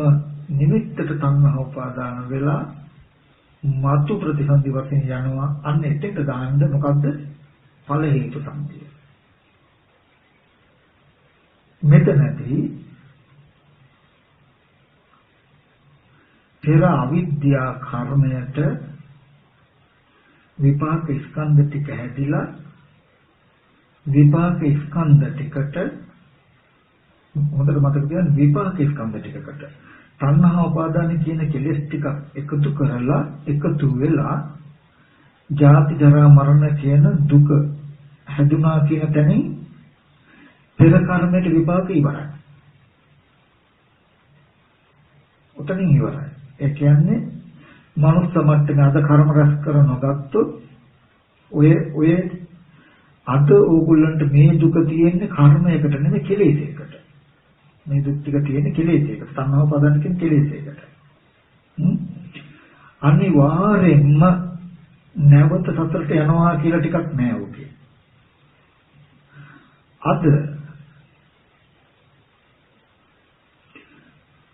නිමිත්තට තණ්හා උපාදාන වෙලා මතු ප්‍රතිසන්දි වශයෙන් යනවා. අන්න එතෙන්ට දාන්න මොකද්ද? ඵල හේතු සම්පිය. මෙතනදී පෙර අවිද්‍යා කර්මයට විපාක ස්කන්ධ ටික හැදිලා විපාක ස්කන්ධ ටිකට හොඳට මතක තියාගන්න විපාක ස්කන්ධ ටිකකට තණ්හා උපාදාන කියන කෙලෙස් ටික එකතු කරලා එකතු වෙලා ජාති ජරා මරණ කියන දුක හැදුනා කියන තැනින් පෙර කර්මයට විපාක ඉවරයි. උතනින් ඉවරයි. ඒ කියන්නේ මනුස්ස මට්ටමේ අද කර්ම රැස් කර නොගත්තොත් ඔය අද ඕගොල්ලන්ට මේ දුක තියෙන්නේ කර්මයකට නෙමෙයි කෙලෙසයකට. මේ දුක් ටික තියෙන්නේ කෙලෙසයකට. තණ්හාව පදන්න කියන කෙලෙසයකට. අනිවාර්යෙන්ම නැවත සතරට යනවා කියලා ටිකක් නෑ ඔකේ. අද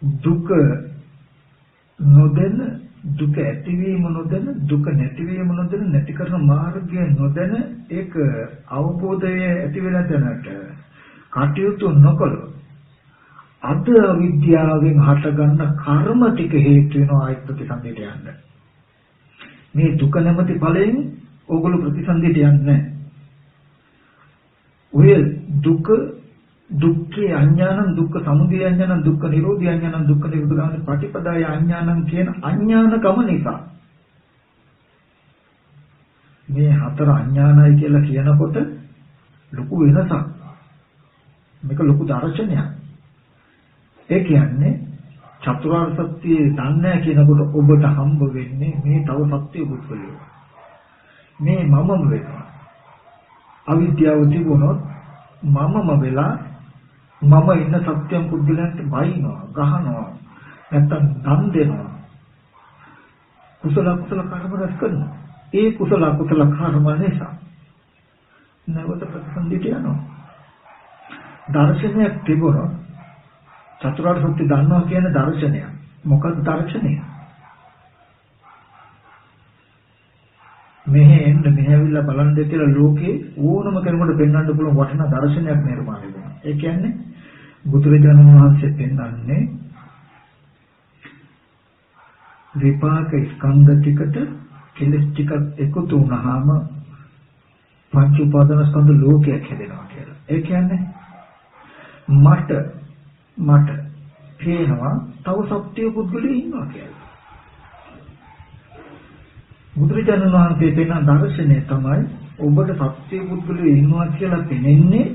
දුක නොදැන දුක ඇතිවීම නොදැන දුක නැතිවීම නොදැන නැති කරන මාර්ගය නොදැන ඒක අවබෝධය ඇති වෙන තැනට කටයුතු නොකළොත් අද අවිද්‍යාවෙන් හටගන්න කර්ම ටික හේතු වෙනවා ආයත ප්‍රතිසන්දියට යන්න. මේ දුක නැමැති ඵලයෙන් ඕගොල්ලෝ ප්‍රතිසන්දියට යන්නේ නැහැ. ඔය දුක්ඛේ අඥානං දුක්ඛ සමුදය අඥානං දුක්ඛ නිරෝධය අඥානං දුක්ඛ නිරෝධාන පටිපදාය අඥානං කියන අඥානකම නිසා මේ හතර අඥානයි කියලා කියනකොට ලොකු වෙනසක්. මේක ලොකු දර්ශනයක්. ඒ කියන්නේ චතුරාර්ය සත්‍ය දන්නේ නැහැ කියනකොට ඔබට හම්බ වෙන්නේ මේ තව සත්‍ය පුද්ගලයෝ. මේ මමම වෙනවා. අවිද්‍යාව තිබුණොත් මමම වෙලා මම ඉන්න සත්‍යම් පුද්ගලයන්ට බයිනවා, ගහනවා, නැත්තම් දන් දෙනවා. කුසල කුසල කර්ම රැස් කරනවා. ඒ කුසල කුසල කර්ම නිසා නැවත ප්‍රතිසන්දිට යනවා. දර්ශනයක් තිබුණොත් චතුරාර්ය සත්‍ය දන්නවා කියන දර්ශනය. මොකක්ද දර්ශනය? මෙහෙ එන්න මෙහෙවිලා බලන් දෙකලා ලෝකේ ඕනම කෙනෙකුට පෙන්වන්න පුළුවන් වටිනා දර්ශනයක් නිර්මාණය වෙනවා. ඒ කියන්නේ බුදුරජාණන් වහන්සේ පෙන්වන්නේ විපාක ස්කන්ධ ටිකට කෙලස් ටිකක් එකතු වුණාම පංච උපාදාන ස්කන්ධ ලෝකයක් හැදෙනවා කියලා. ඒ කියන්නේ මට පේනවා තව සත්‍ය පුද්ගලයෙක් ඉන්නවා කියලා. බුදුරජාණන් වහන්සේ පෙන්වන දර්ශනය තමයි ඔබට සත්‍ය පුද්ගලයෙක් ඉන්නවා කියලා පෙනෙන්නේ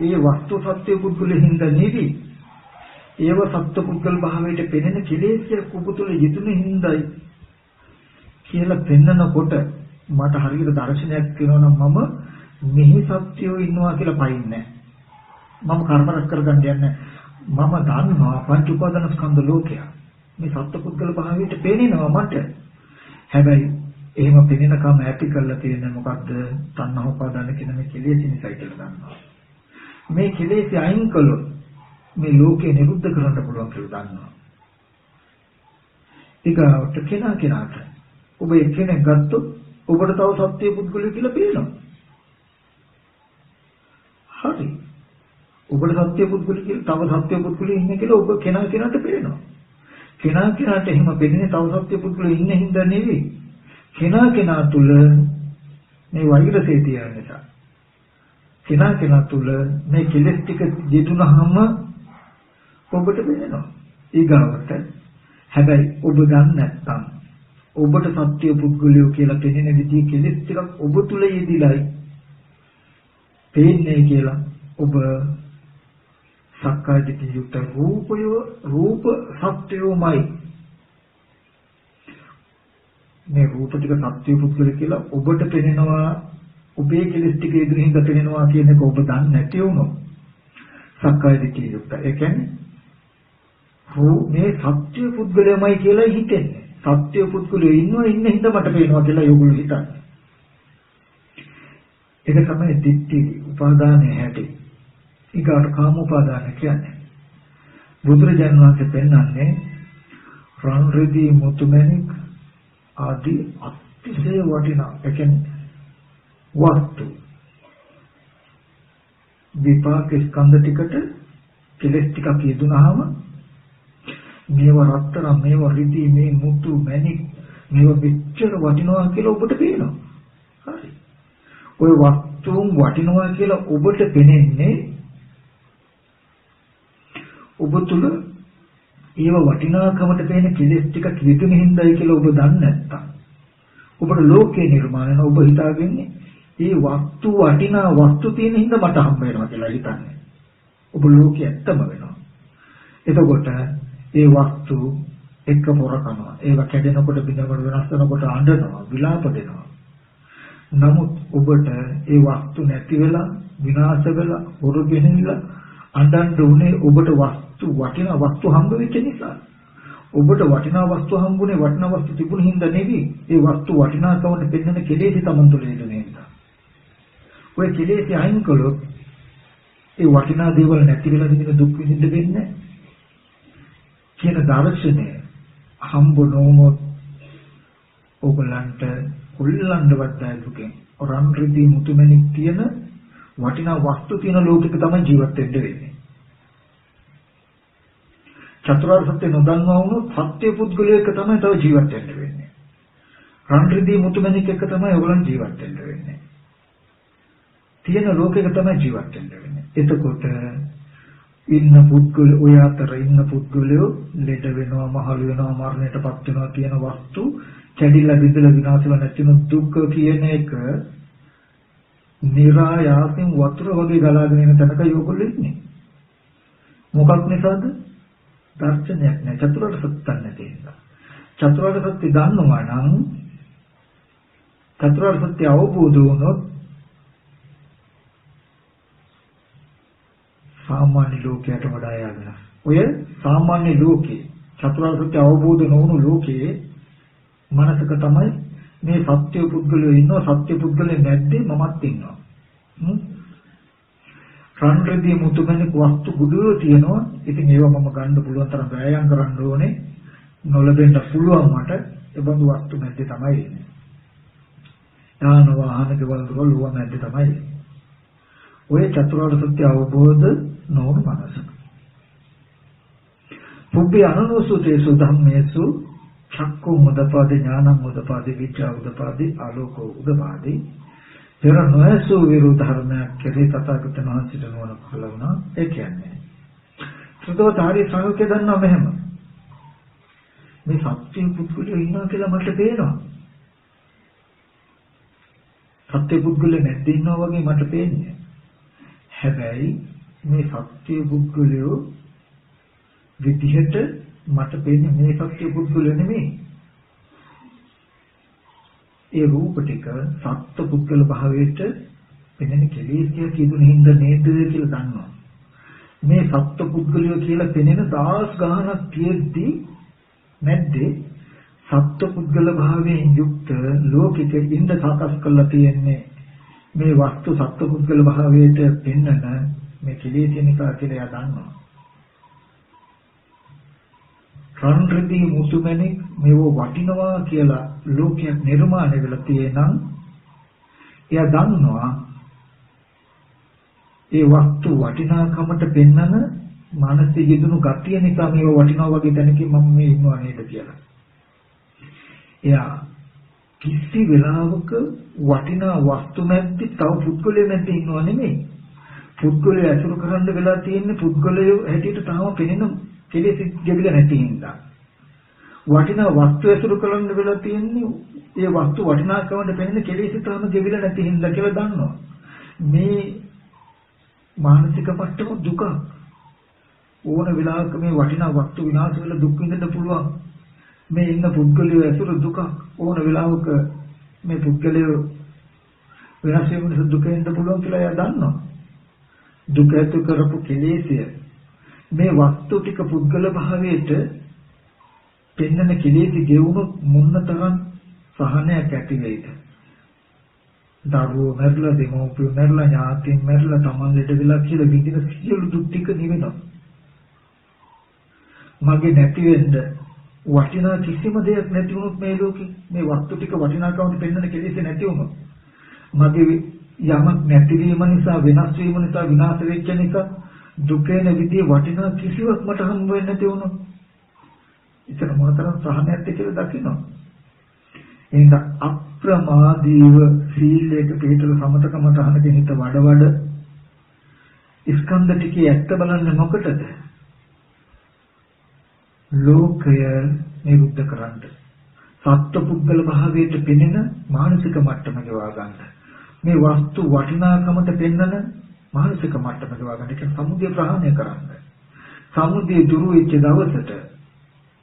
ඒ වස්තු සත්‍ය පුද්ගලයෙක් හින්දා නෙවෙයි. ඒව සත්‍ය පුද්ගල භාවයට පෙනෙන කෙලෙස් කුපුතුල යෙදුණු හින්දායි කියලා පෙන්නකොට මට හරියට දර්ශනයක් වෙනවා නම් මම මෙහි සත්‍යෝ ඉන්නවා කියලා පයින්නේ මම කර්ම රැස් කරගන්න යන්නේ මම දන්නවා පංච උපාදාන ස්කන්ධ ලෝකය මේ සත්පුද්ගල භාවයට පේනවා මට. හැබැයි එහෙම පෙනෙනකම ඇති කරලා තියෙන මොකද්ද? තණ්හා උපාදාන කියන මේ කෙලෙස් නිසා කියලා දන්නවා. මේ කෙලෙස් අයින් කළොත් මේ ලෝකේ නිරුද්ධ කරන්න පුළුවන් කියලා දන්නවා. ඊගාවට කෙනාට ඔබ එක්කෙනෙක් ගත්තොත් ඔබට තව සත්‍ය පුද්ගලයෙක් කියලා පේනවා. හරි. ඔබට සත්‍ය පුද්ගලයෙක් කියලා තව සත්‍ය පුද්ගලයෙක් ඉන්නේ කියලා ඔබ කෙනාට පේනවා. කෙනාට එහෙම පෙනෙන්නේ තව සත්‍ය පුද්ගලයෙක් ඉන්න හින්දා නෙවෙයි. කෙනා තුල මේ වෛරසය තියෙන නිසා. කෙනා තුල මේ කෙලෙස් ටික යෙදුනහම ඔබට පේනවා. ඊගාවට හැබැයි ඔබ දන්නේ නැත්නම් ඔබට සත්‍ය පුද්ගලයෝ කියලා පෙනෙන විදිහ කෙලෙස් ටිකක් ඔබ තුල යෙදිලායි පේන්නේ කියලා ඔබ සක්කාය දිට්ඨිය යුක්ත රූප සත්‍යෝමයි මේ රූප ටික සත්‍ය පුද්ගල කියලා ඔබට පෙනෙනවා ඔබේ කෙලෙස් ටික ඉදිරියෙන් පෙනෙනවා කියන එක ඔබ දන්නේ නැති වුණොත් සක්කාය දිට්ඨිය යුක්ත ඒ කියන්නේ මේ සත්‍ය පුද්ගලයමයි කියලා හිතෙන්නේ සත්‍ය පුද්ගලයෝ ඉන්න හින්දා මට පේනවා කියලා ඒගොල්ලෝ හිතන්නේ ඒක තමයි දිට්ඨි උපාදානයේ හැටි ඊගාට කාම උපාදාන කියන්නේ බුදුරජාණන් වහන්සේ පෙන්වන්නේ රන් රිදී මුතුමැණික් ආදී අතිශය වටිනා ඒ කියන්නේ වස්තු විපාක ස්කන්ධ ටිකට කෙලස් ටිකක් යෙදුනහම මේවා රත්තරන් මේවා රිදී මේ මුතු මැණික් මේවා මෙච්චර වටිනවා කියලා ඔබට පේනවා හරි ඔය වස්තුන් වටිනවා කියලා ඔබට පෙනෙන්නේ ඔබ තුල ඒව වටිනාකමට පේන කෙලෙස් ටිකක් යෙදුන හින්දායි කියලා ඔබ දන්නේ නැත්තම් ඔබට ලෝකේ නිර්මාණය ඔබ හිතාගන්නේ ඒ වස්තු වටිනා වස්තු තියෙන හින්දා මට හම්බ වෙනවා කියලා හිතන්නේ ඔබ ලෝකේ ඇත්තම වෙනවා එතකොට ඒ වස්තු එක්ක පොර කරනවා ඒව කැඩෙනකොට බිඳකොට වෙනස් වෙනකොට අඬනවා විලාප දෙනවා නමුත් ඔබට ඒ වස්තු නැති වෙලා විනාශ වෙලා හොරු ගෙනිලා අඬන්න උනේ ඔබට වටිනා වස්තු හම්බ වෙච්ච නිසා ඔබට වටිනා වස්තු හම්බුනේ වටිනා වස්තු තිබුණ හින්දා නෙවෙයි ඒ වස්තු වටිනාකමට පෙන්වන කෙලෙස් තමන් තුළ ඉඳන නිසා ඔය කෙලෙස් අයින් කළොත් ඒ වටිනා දේවල් නැති වෙලා දින දුක් විඳින්න වෙන්නේ කියන දර්ශනය හම්බ නොවුනොත් ඔයගලන්ට උල්ලංඝවත් දුකෙන් රන් රිදී මුතුමැණික් තියෙන වටිනා වස්තු තියෙන ලෝකෙක තමයි ජීවත් වෙන්න වෙන්නේ චතුරාර්ය සත්‍ය නොදන්නවා වුණොත් සත්‍ය පුද්ගලයෙක් තමයි තව ජීවත් වෙන්න වෙන්නේ. රන් රිදී මුතුමැණික් එක තමයි ඔයගොල්ලන් ජීවත් වෙන්න වෙන්නේ. තියෙන ලෝකයක තමයි ජීවත් වෙන්න වෙන්නේ. එතකොට ඉන්න පුද්ගල ඔය අතර ඉන්න පුද්ගලයෝ ලෙඩ වෙනවා, මහලු වෙනවා, මරණයටපත් වෙනවා කියන වස්තු කැඩිලා බිඳලා විනාශ වෙලා නැතින දුක කියන එක નિરાයාසයෙන් වතුර වගේ ගලාගෙන එන තැනක ඔයගොල්ලෝ ඉන්නේ. මොකක් නිසාද? දර්ශනයක් නෑ චතුරාර්ය සත්‍ය නැති නිසා. චතුරාර්ය සත්‍ය දන්නවා නම් චතුරාර්ය සත්‍ය අවබෝධ වුණොත් සාමාන්‍ය ලෝකයට වඩා යාගෙන. ඔය සාමාන්‍ය ලෝකේ චතුරාර්ය සත්‍ය අවබෝධ නොවුණු ලෝකයේ මනසක තමයි මේ සත්‍ය පුද්ගලයෝ ඉන්නවා සත්‍ය පුද්ගලයෝ නැද්දේ මමත් ඉන්නවා. රන්රදී මුතුමැණික් වස්තු ගුඩුව තියෙනවා. ඉතින් ඒවා මම ගන්න පුළුවන් තරම් වෑයම් කරන්න ඕනේ. නොලබෙන්න පුළුවන් මට. ඒ බඳු වස්තු නැද්දේ තමයි ඉන්නේ. යාන වාහන ගෙවල් වල ලුව නැද්දේ තමයි. ඔය චතුරාර්ය සත්‍ය අවබෝධ නොවන මනස. පුබ්බේ අනනුසුතේසු ධම්මේසු චක්කෝ මුදපාදේ ඥානං මුදපාදේ විචා උදපාදේ ආලෝකෝ උදපාදේ පෙර නොයසු විරුද්ධ ධර්මයක් කෙරේ තථාගතයන් වහන්සේට නොවන පහළ වුණා. ඒ කියන්නේ සුදවතාරී ශ්‍රාවකය දන්නවා මෙහෙම මේ සත්‍ය පුද්ගලයෝ ඉන්නවා කියලා මට පේනවා. සත්‍ය පුද්ගලයෝ නැද්ද ඉන්නවා වගේ මට පේන්නේ. හැබැයි මේ සත්‍ය පුද්ගලයෝ විදිහට මට පේන්නේ මේ සත්‍ය පුද්ගලයෝ නෙමෙයි. ඒ රූප ටික සත්‍ය පුද්ගල භාවයට පෙනෙන කෙලෙසිය කියුන හින්දා නේද කියලා දන්නවා. මේ සත්‍ය පුද්ගලයෝ කියලා පෙනෙන දාස් ගානක් තියෙද්දි නැද්දේ සත්‍ය පුද්ගල භාවයෙන් යුක්ත ලෝකික ඉන්න සකස් කරලා තියෙන්නේ මේ වස්තු සත්‍ය පුද්ගල භාවයට පෙන්නන මේ කෙලෙසිය නිසා කියලා එයා දන්නවා. රන්රිදී මුතුමැණික් මේව වටිනවා කියලා ලෝකයක් නිර්මාණය වෙලා තියෙනම් එයා දන්නවා ඒ වස්තු වටිනාකමට පෙන්නන මානසික යෙදුණු ගතිය නිසා මේව වටිනවා වගේ දැනකින් මම මේ ඉන්නවා නේද කියලා. එයා කිසි වෙලාවක වටිනා වස්තු නැති තව පුද්ගලයෙක් නැති ඉන්නව නෙමෙයි. පුද්ගලයා ඇසුරු කරන්න වෙලා තියෙන්නේ පුද්ගලයෝ හැටියට තාම පෙනෙන කෙලෙස් ගෙවිලා නැති හින්දා. වටිනා වස්තු ඇසුරු කරන්න වෙලා තියෙන්නේ ඒ වස්තු වටිනාකමට පෙනෙන කෙලෙස් තාම ගෙවිලා නැති හින්දා කියලා දන්නවා. මේ මානසික මට්ටම දුක ඕන වෙලාවක මේ වටිනා වස්තු විනාශ වෙලා දුක් විඳින්න පුළුවන්. මේ ඉන්න පුද්ගලයෝ ඇසුරු දුක ඕන වෙලාවක මේ පුද්ගලයෝ වෙනස් වෙන දුක විඳින්න පුළුවන් කියලා එයා දන්නවා. දුක ඇති කරපු කෙලෙසිය මේ වස්තු ටික පුද්ගල භාවයට පෙන්වන කෙලෙසි ගෙවුණොත් මොනතරම් සහනයක් ඇති වෙයිද? දරුවෝ මැරිලා දෙමෝපියෝ මැරිලා ඥාතීන් මැරිලා තමන් ලෙඩ වෙලා කියලා විඳින සියලු දුක් ටික නිවෙනවා. මගේ නැති වෙන්න වටිනා කිසිම දෙයක් නැති වුණොත් මේ ලෝකේ මේ වස්තු ටික වටිනාකමට පෙන්වන කෙලෙසි නැති වුණොත් මගේ යමක් නැතිවීම නිසා වෙනස් වීම නිසා විනාශ වෙච්ච නිසා දුකේන විදිහේ වටිනා කිසිවක් මට හම්බ වෙන්නේ නැති වුණොත් ඉතින් මොනතරම් සහනයක්ද කියලා දකිනවා. එහෙනම් අප්‍රමාදීව සීලයක පිළිතල සමතකම තහනකින් හිත වඩ ස්කන්ධ ටිකේ ඇත්ත බලන්නේ මොකටද? ලෝකය නිරුද්ධ කරන්න. සත්පුද්ගල භාවයට පෙනෙන මානසික මට්ටම ගෙවා ගන්න. මේ වස්තු වටිනාකමට පෙන්වන මානසික මට්ටම ගෙවා ගන්න. ඒක සමුදය ප්‍රහාණය කරන්න. සමුදය දුරු වෙච්ච දවසට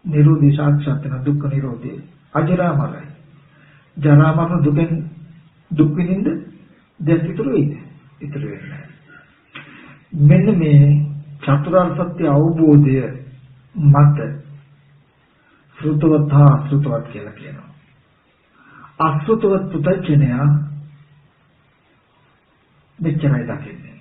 නිරෝධී සාක්ෂාත් වෙන දුක්ඛ නිරෝධය අජරාමරයි. ජරා මරණ දුකෙන් දුක් විඳින්න දෙයක් ඉතුරු වෙයිද? ඉතුරු වෙන්නේ නැහැ. මෙන්න මේ චතුරාර්ය සත්‍ය අවබෝධය මත සෘතවත් හා අසෘතවත් කියලා කියනවා. අසෘතවත් පුතඥයා මෙච්චරයි දකින්නේ.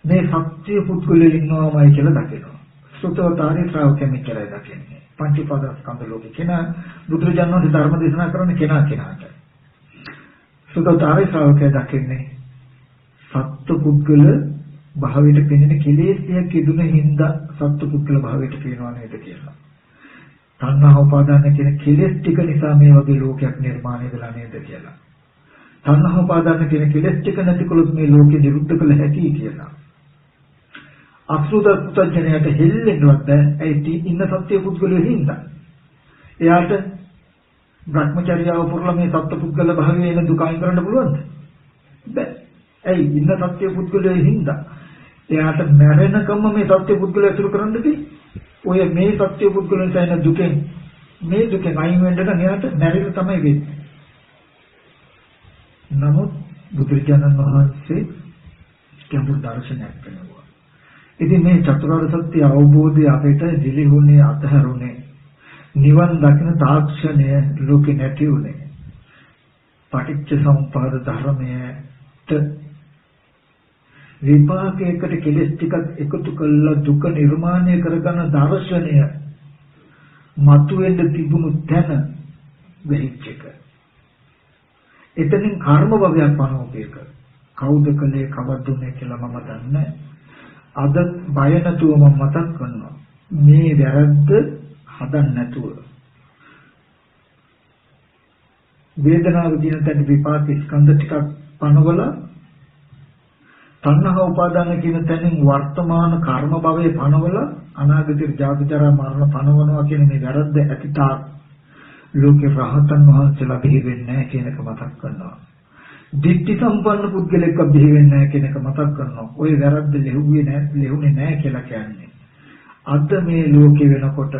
මේ සත්‍ය පුද්ගලෙ ඉන්නවාමයි කියලා දකිනවා. සෘතවතාරී ශ්‍රාවකයා මෙච්චරයි දකින්නේ. පංච උපාදානස්කන්ධ ලෝකේ කෙනා බුදුරජාණන් වහන්සේ ධර්ම දේශනා කරන කෙනාට. සෘතවතාරී ශ්‍රාවකයා දකින්නේ සත්‍ය පුද්ගල භාවයට පෙනෙන කෙලෙස්යක් ඉදුණ හින්දා සත්‍ය පුද්ගල භාවයට පේනවා නේද කියලා. තණ්හා උපාදාන කියන කෙලෙස් ටික නිසා මේ වගේ ලෝකයක් නිර්මාණය වෙලා නේද කියලා. තණ්හා උපාදාන කියන කෙලෙස් ටික නැතිකොලොත් මේ ලෝකෙ නිරුද්ධ කළ හැකියි කියලා. අසෘත පුතඥයට හෙල්ලෙන්නවත් ඇයි ඉන්න සත්‍ය පුද්ගලයෝ හින්දා. එයාට භ්‍රමචර්යාව පුරලා මේ සත්‍ය පුද්ගල භාවයේ එන දුක අයින් කරන්න පුළුවන්ද? බැ. ඇයි ඉන්න සත්‍ය පුද්ගලයෝ හින්දා. එයාට මැරෙනකම්ම මේ සත්‍ය පුද්ගලයා අතුරු කරන්න දෙයි. ඔය මේ සත්‍ය පුද්ගලයන් සෑහෙන දුකෙන් මේ දුකෙන් අයින් වෙන්න නෑට නැරිලා තමයි වෙන්නේ. නමුත් බුදුරජාණන් වහන්සේ ගැඹුරු දර්ශනයක් කරනවා. ඉතින් මේ චතුරාර්ය සත්‍ය අවබෝධය අපිට දිලිහුනේ අතහැරුනේ නිවන් දකින තාක්ෂණය ලෝකේ නැති උනේ. පටිච්ච සමුප්පාද ධර්මයට විපාකයකට කෙලස් ටිකක් එකතු කළා දුක නිර්මාණය කරගන්න දර්ශනය මතුවෙන්න තිබුණු තැන වෙහිච්ච එක. එතනින් කර්ම භවයක් පනෝපේක. කවුද කලේ කවද්දුනේ කියලා මම දන්නේ. අද බය නැතුව මම මතක් කරනවා. මේ වැරද්ද හදන්න නැතුව වේදනාව කියන තැන විපාක ස්කන්ධ ටිකක් පනවලා තණ්හා උපාදාන කියන තැනින් වර්තමාන කර්ම භවයේ පනවලා අනාගතේ ජාති ජරා මරණ පනවනවා කියන මේ වැරද්ද ඇතිතා ලෝකේ රහතන් වහන්සේලා බිහි වෙන්නේ නැහැ කියන එක මතක් කරනවා. දිට්ඨි සම්පන්න පුද්ගලෙක් බිහි වෙන්නේ නැහැ කියන එක මතක් කරනවා. ওই වැරද්ද ලැබුණේ නැහැ කියලා කියන්නේ. අද මේ ලෝකේ වෙනකොට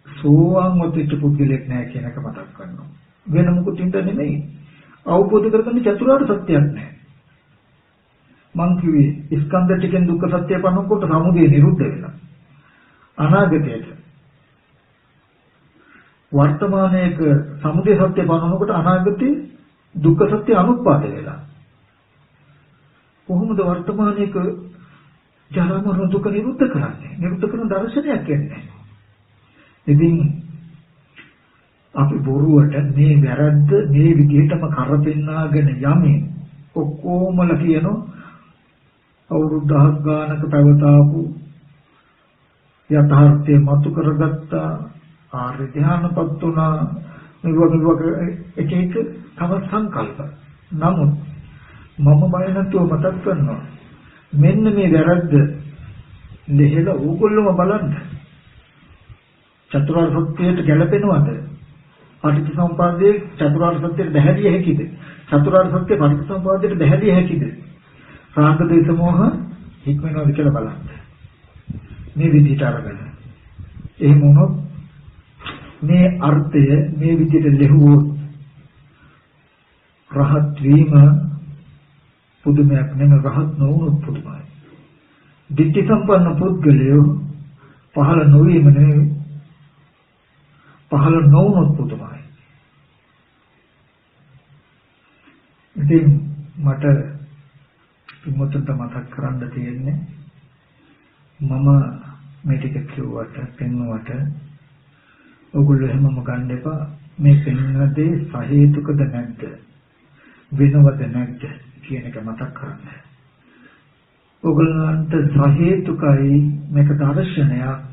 සෝවාන් වතිච්ච පුද්ගලෙක් නැහැ කියන එක මතක් කරනවා. වෙන මොකුත් හින්දා නෙමෙයි. අවබෝධ කරගන්න චතුරාර්ය සත්‍යයක් නැහැ. මං කිව්වේ ස්කන්ධ ටිකෙන් දුක්ඛ සත්‍ය පනවනකොට සමුදය නිරුද්ධ වෙනවා. අනාගතයට වර්තමානයේක සමුදය සත්‍ය පනවනකොට අනාගතේ දුක්ඛ සත්‍ය අනුත්පාද වෙලා. කොහොමද වර්තමානයේක ජරා මරණ දුක නිරුද්ධ කරන්නේ? නිරුද්ධ කරන දර්ශනයක් එන්නේ. ඉතින් අපි බොරුවට මේ වැරද්ද මේ විදිහටම කරපෙන්නාගෙන යමින් ඔක්කොමලා කියනවා අවුරුද්දක් ගානක පැවතාපු යථාර්ථය මතු කරගත්තා ආර්ය ධ්‍යානපත් වුණා නිවක එක එක තව සංකල්ප. නමුත් මම බය නැතුව මතක් කරනවා මෙන්න මේ වැරද්ද ලෙහෙලා ඕගොල්ලෝම බලන්න චතුරාර්ය සත්‍යයට ගැලපෙනවද? පටිච්චසමුප්පාදයේ චතුරාර්ය සත්‍යයට බැහැදිය හැකිද? චතුරාර්ය සත්‍ය පටිච්චසමුප්පාදයට බැහැදිය හැකිද? රාග දේශ මොහ හික්මනවාද කියලා බලන්න. මේ විදිහට අරගෙන. එහෙම වුණොත් මේ අර්ථය මේ විදිහට ලැබුවොත් රහත් වීම පුදුමයක් නෙමෙයි රහත් නොවුනොත් පුදුමයි. ditthi සම්පන්න පුද්ගලයෝ පහළ නොවීම නෙමෙයි පහළ නොවුනොත් පුදුමයි. ඉතින් මට මොකටද මතක් කරන්න තියෙන්නේ මම මේ ටික කිව්වට පෙන්වුවට ඔයගොල්ලෝ හැමෝම ගන්න එපා මේ පෙන්වන දේ සහේතුකද නැද්ද වෙනවද නැද්ද කියන එක මතක් කරගන්න. ඔයගොල්ලන්ට සහේතුකයි මේක දර්ශනයක්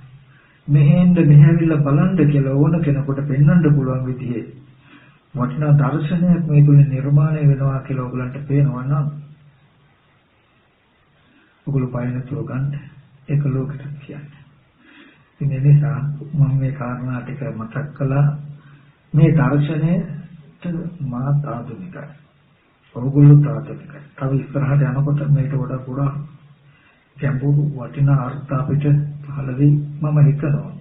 මෙහෙන්ද මෙහෙවිලා බලන්න කියලා ඕන කෙනෙකුට පෙන්වන්න පුළුවන් විදිහේ වටිනා දර්ශනයක් මේ තුලින් නිර්මාණය වෙනවා කියලා ඔයගොල්ලන්ට පේනවා නම් ඔයගොල්ලෝ පයින්තුව ගන්න ඒක ලෝකෙට කියන්නේ. ඉතින් ඒ නිසා මම මේ කාරණා ටික මතක් කළා මේ දර්ශනයට මා ආධුනිකයි. ඔයගොල්ලෝ ආධුනිකයි. තව ඉස්සරහට යනකොට මේකට වඩා පුරා ගැඹුරු වටිනා අර්ථ අපිට පහළ වෙයි මම හිතනවා.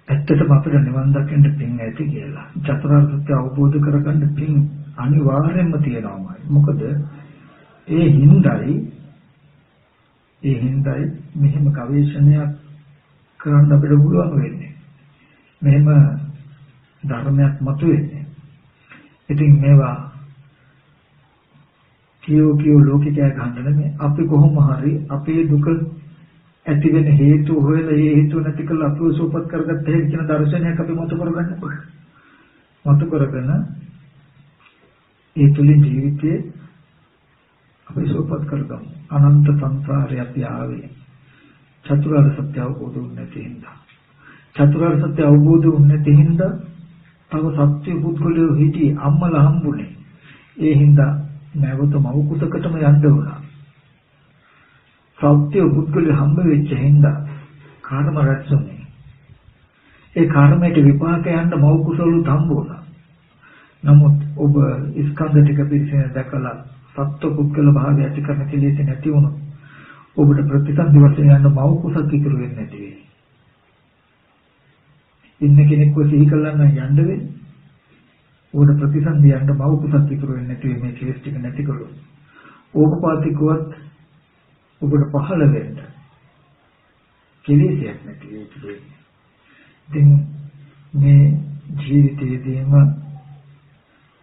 ඇත්තටම අපිට නිවන් දකින්න පින් ඇති කියලා. චතුරාර්ය සත්‍ය අවබෝධ කරගන්න පින් අනිවාර්යයෙන්ම තියෙනවා. මොකද ඒ හිඳයි මෙහෙම ගවේෂණයක් කරන්න අපිට පුළුවන් වෙන්නේ. මෙහෙම ධර්මයක් මතුවෙන්නේ. ඉතින් මේවා කියෝ ලෝකිකය ගන්නනේ අපි කොහොම හරි අපේ දුක ඇති වෙන හේතු හොයලා ඒ හේතු නැති කරලා අපිව සෝපත් කරගත්ත හැකි කියන දර්ශනයක් අපි මතු කරගන්න ඕනේ. මතු කරගෙන ඒ තුලින් ජීවිතේ අපි සෝපත් කරගමු. අනන්ත සංසාරේ අපි ආවේ චතුරාර්ය සත්‍ය අවබෝධ වුනේ නැති හින්දා. චතුරාර්ය සත්‍ය අවබෝධ වුනේ නැති හින්දා තව සත්‍ය පුද්ගලයෝ හිටියේ අම්මලා හම්බුනේ. ඒ හින්දා නැවත මව් කුසකටම යන්න වුණා. සත්‍ය පුද්ගලයෝ හම්බ වෙච්ච හින්දා කර්ම රැස්ුනේ. ඒ කර්මයට විපාක යන්න මව් කුසලුත් හම්බ වුණා. නමුත් ඔබ ස්කන්ධ ටික පිළිසෙන දැකලා සත්ව පුද්ගල භාවය ඇති කරන කෙලෙස් නැති වුණොත් ඔබට ප්‍රතිසන්දි වශයෙන් යන මව කුසක් ඉතුරු වෙන්නේ නැති වෙයි. ඉන්න කෙනෙක්ව සිහි කළා නම් යන්න වෙන්නේ. උඩ ප්‍රතිසන්දි යන්න මව කුසත් ඉතුරු වෙන්නේ නැති මේ කේස් ටික නැතිකොළොත්. ඕපපාතිකවත් ඔබට පහළ වෙන්න. කෙලෙසයක් නැති වෙන්නේ. ඉතින් මේ ජීවිතයේදීම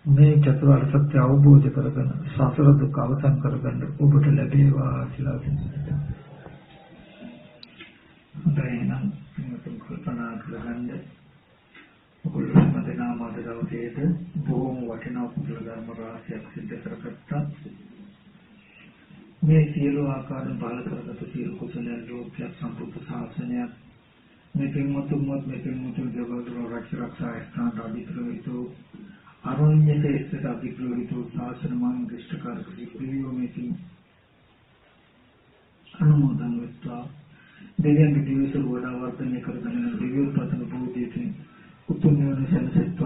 මේ චතුරාර්ය සත්‍ය අවබෝධ කරගෙන සසර දුක අවසන් කරගන්න ඔබට ලැබේවා කියලා හිතනවා. දැන් මම කල්පනා කරගන්න ඔගොල්ලෝ මතනාම අද දවසේද බොහොම වටිනා කුසල ධර්ම රාශියක් සිද්ධ කරගත්තා. මේ සියලු ආකාරයෙන් බල කරගත සියලු කුසල ලෝකයක් සම්පූර්ණ ශාසනයක් මේ පින්වතුන්වත් මේ පින්වතුන් ජීවිතවල රක්ෂා ස්ථාන අධිකෘතු අරණ්‍යයේ අධිකෘතු ශාසන මාන දෘෂ්ටිකාරක ජීවිතෝ මේකින් අනුමෝදන් වෙත්වා. දෙවියන්ගේ දිවිසුව වඩා වර්ධනය කරගෙන දිව්‍ය උපතන බෝධියකින් උතුම් නිවන සැලසෙත්වා.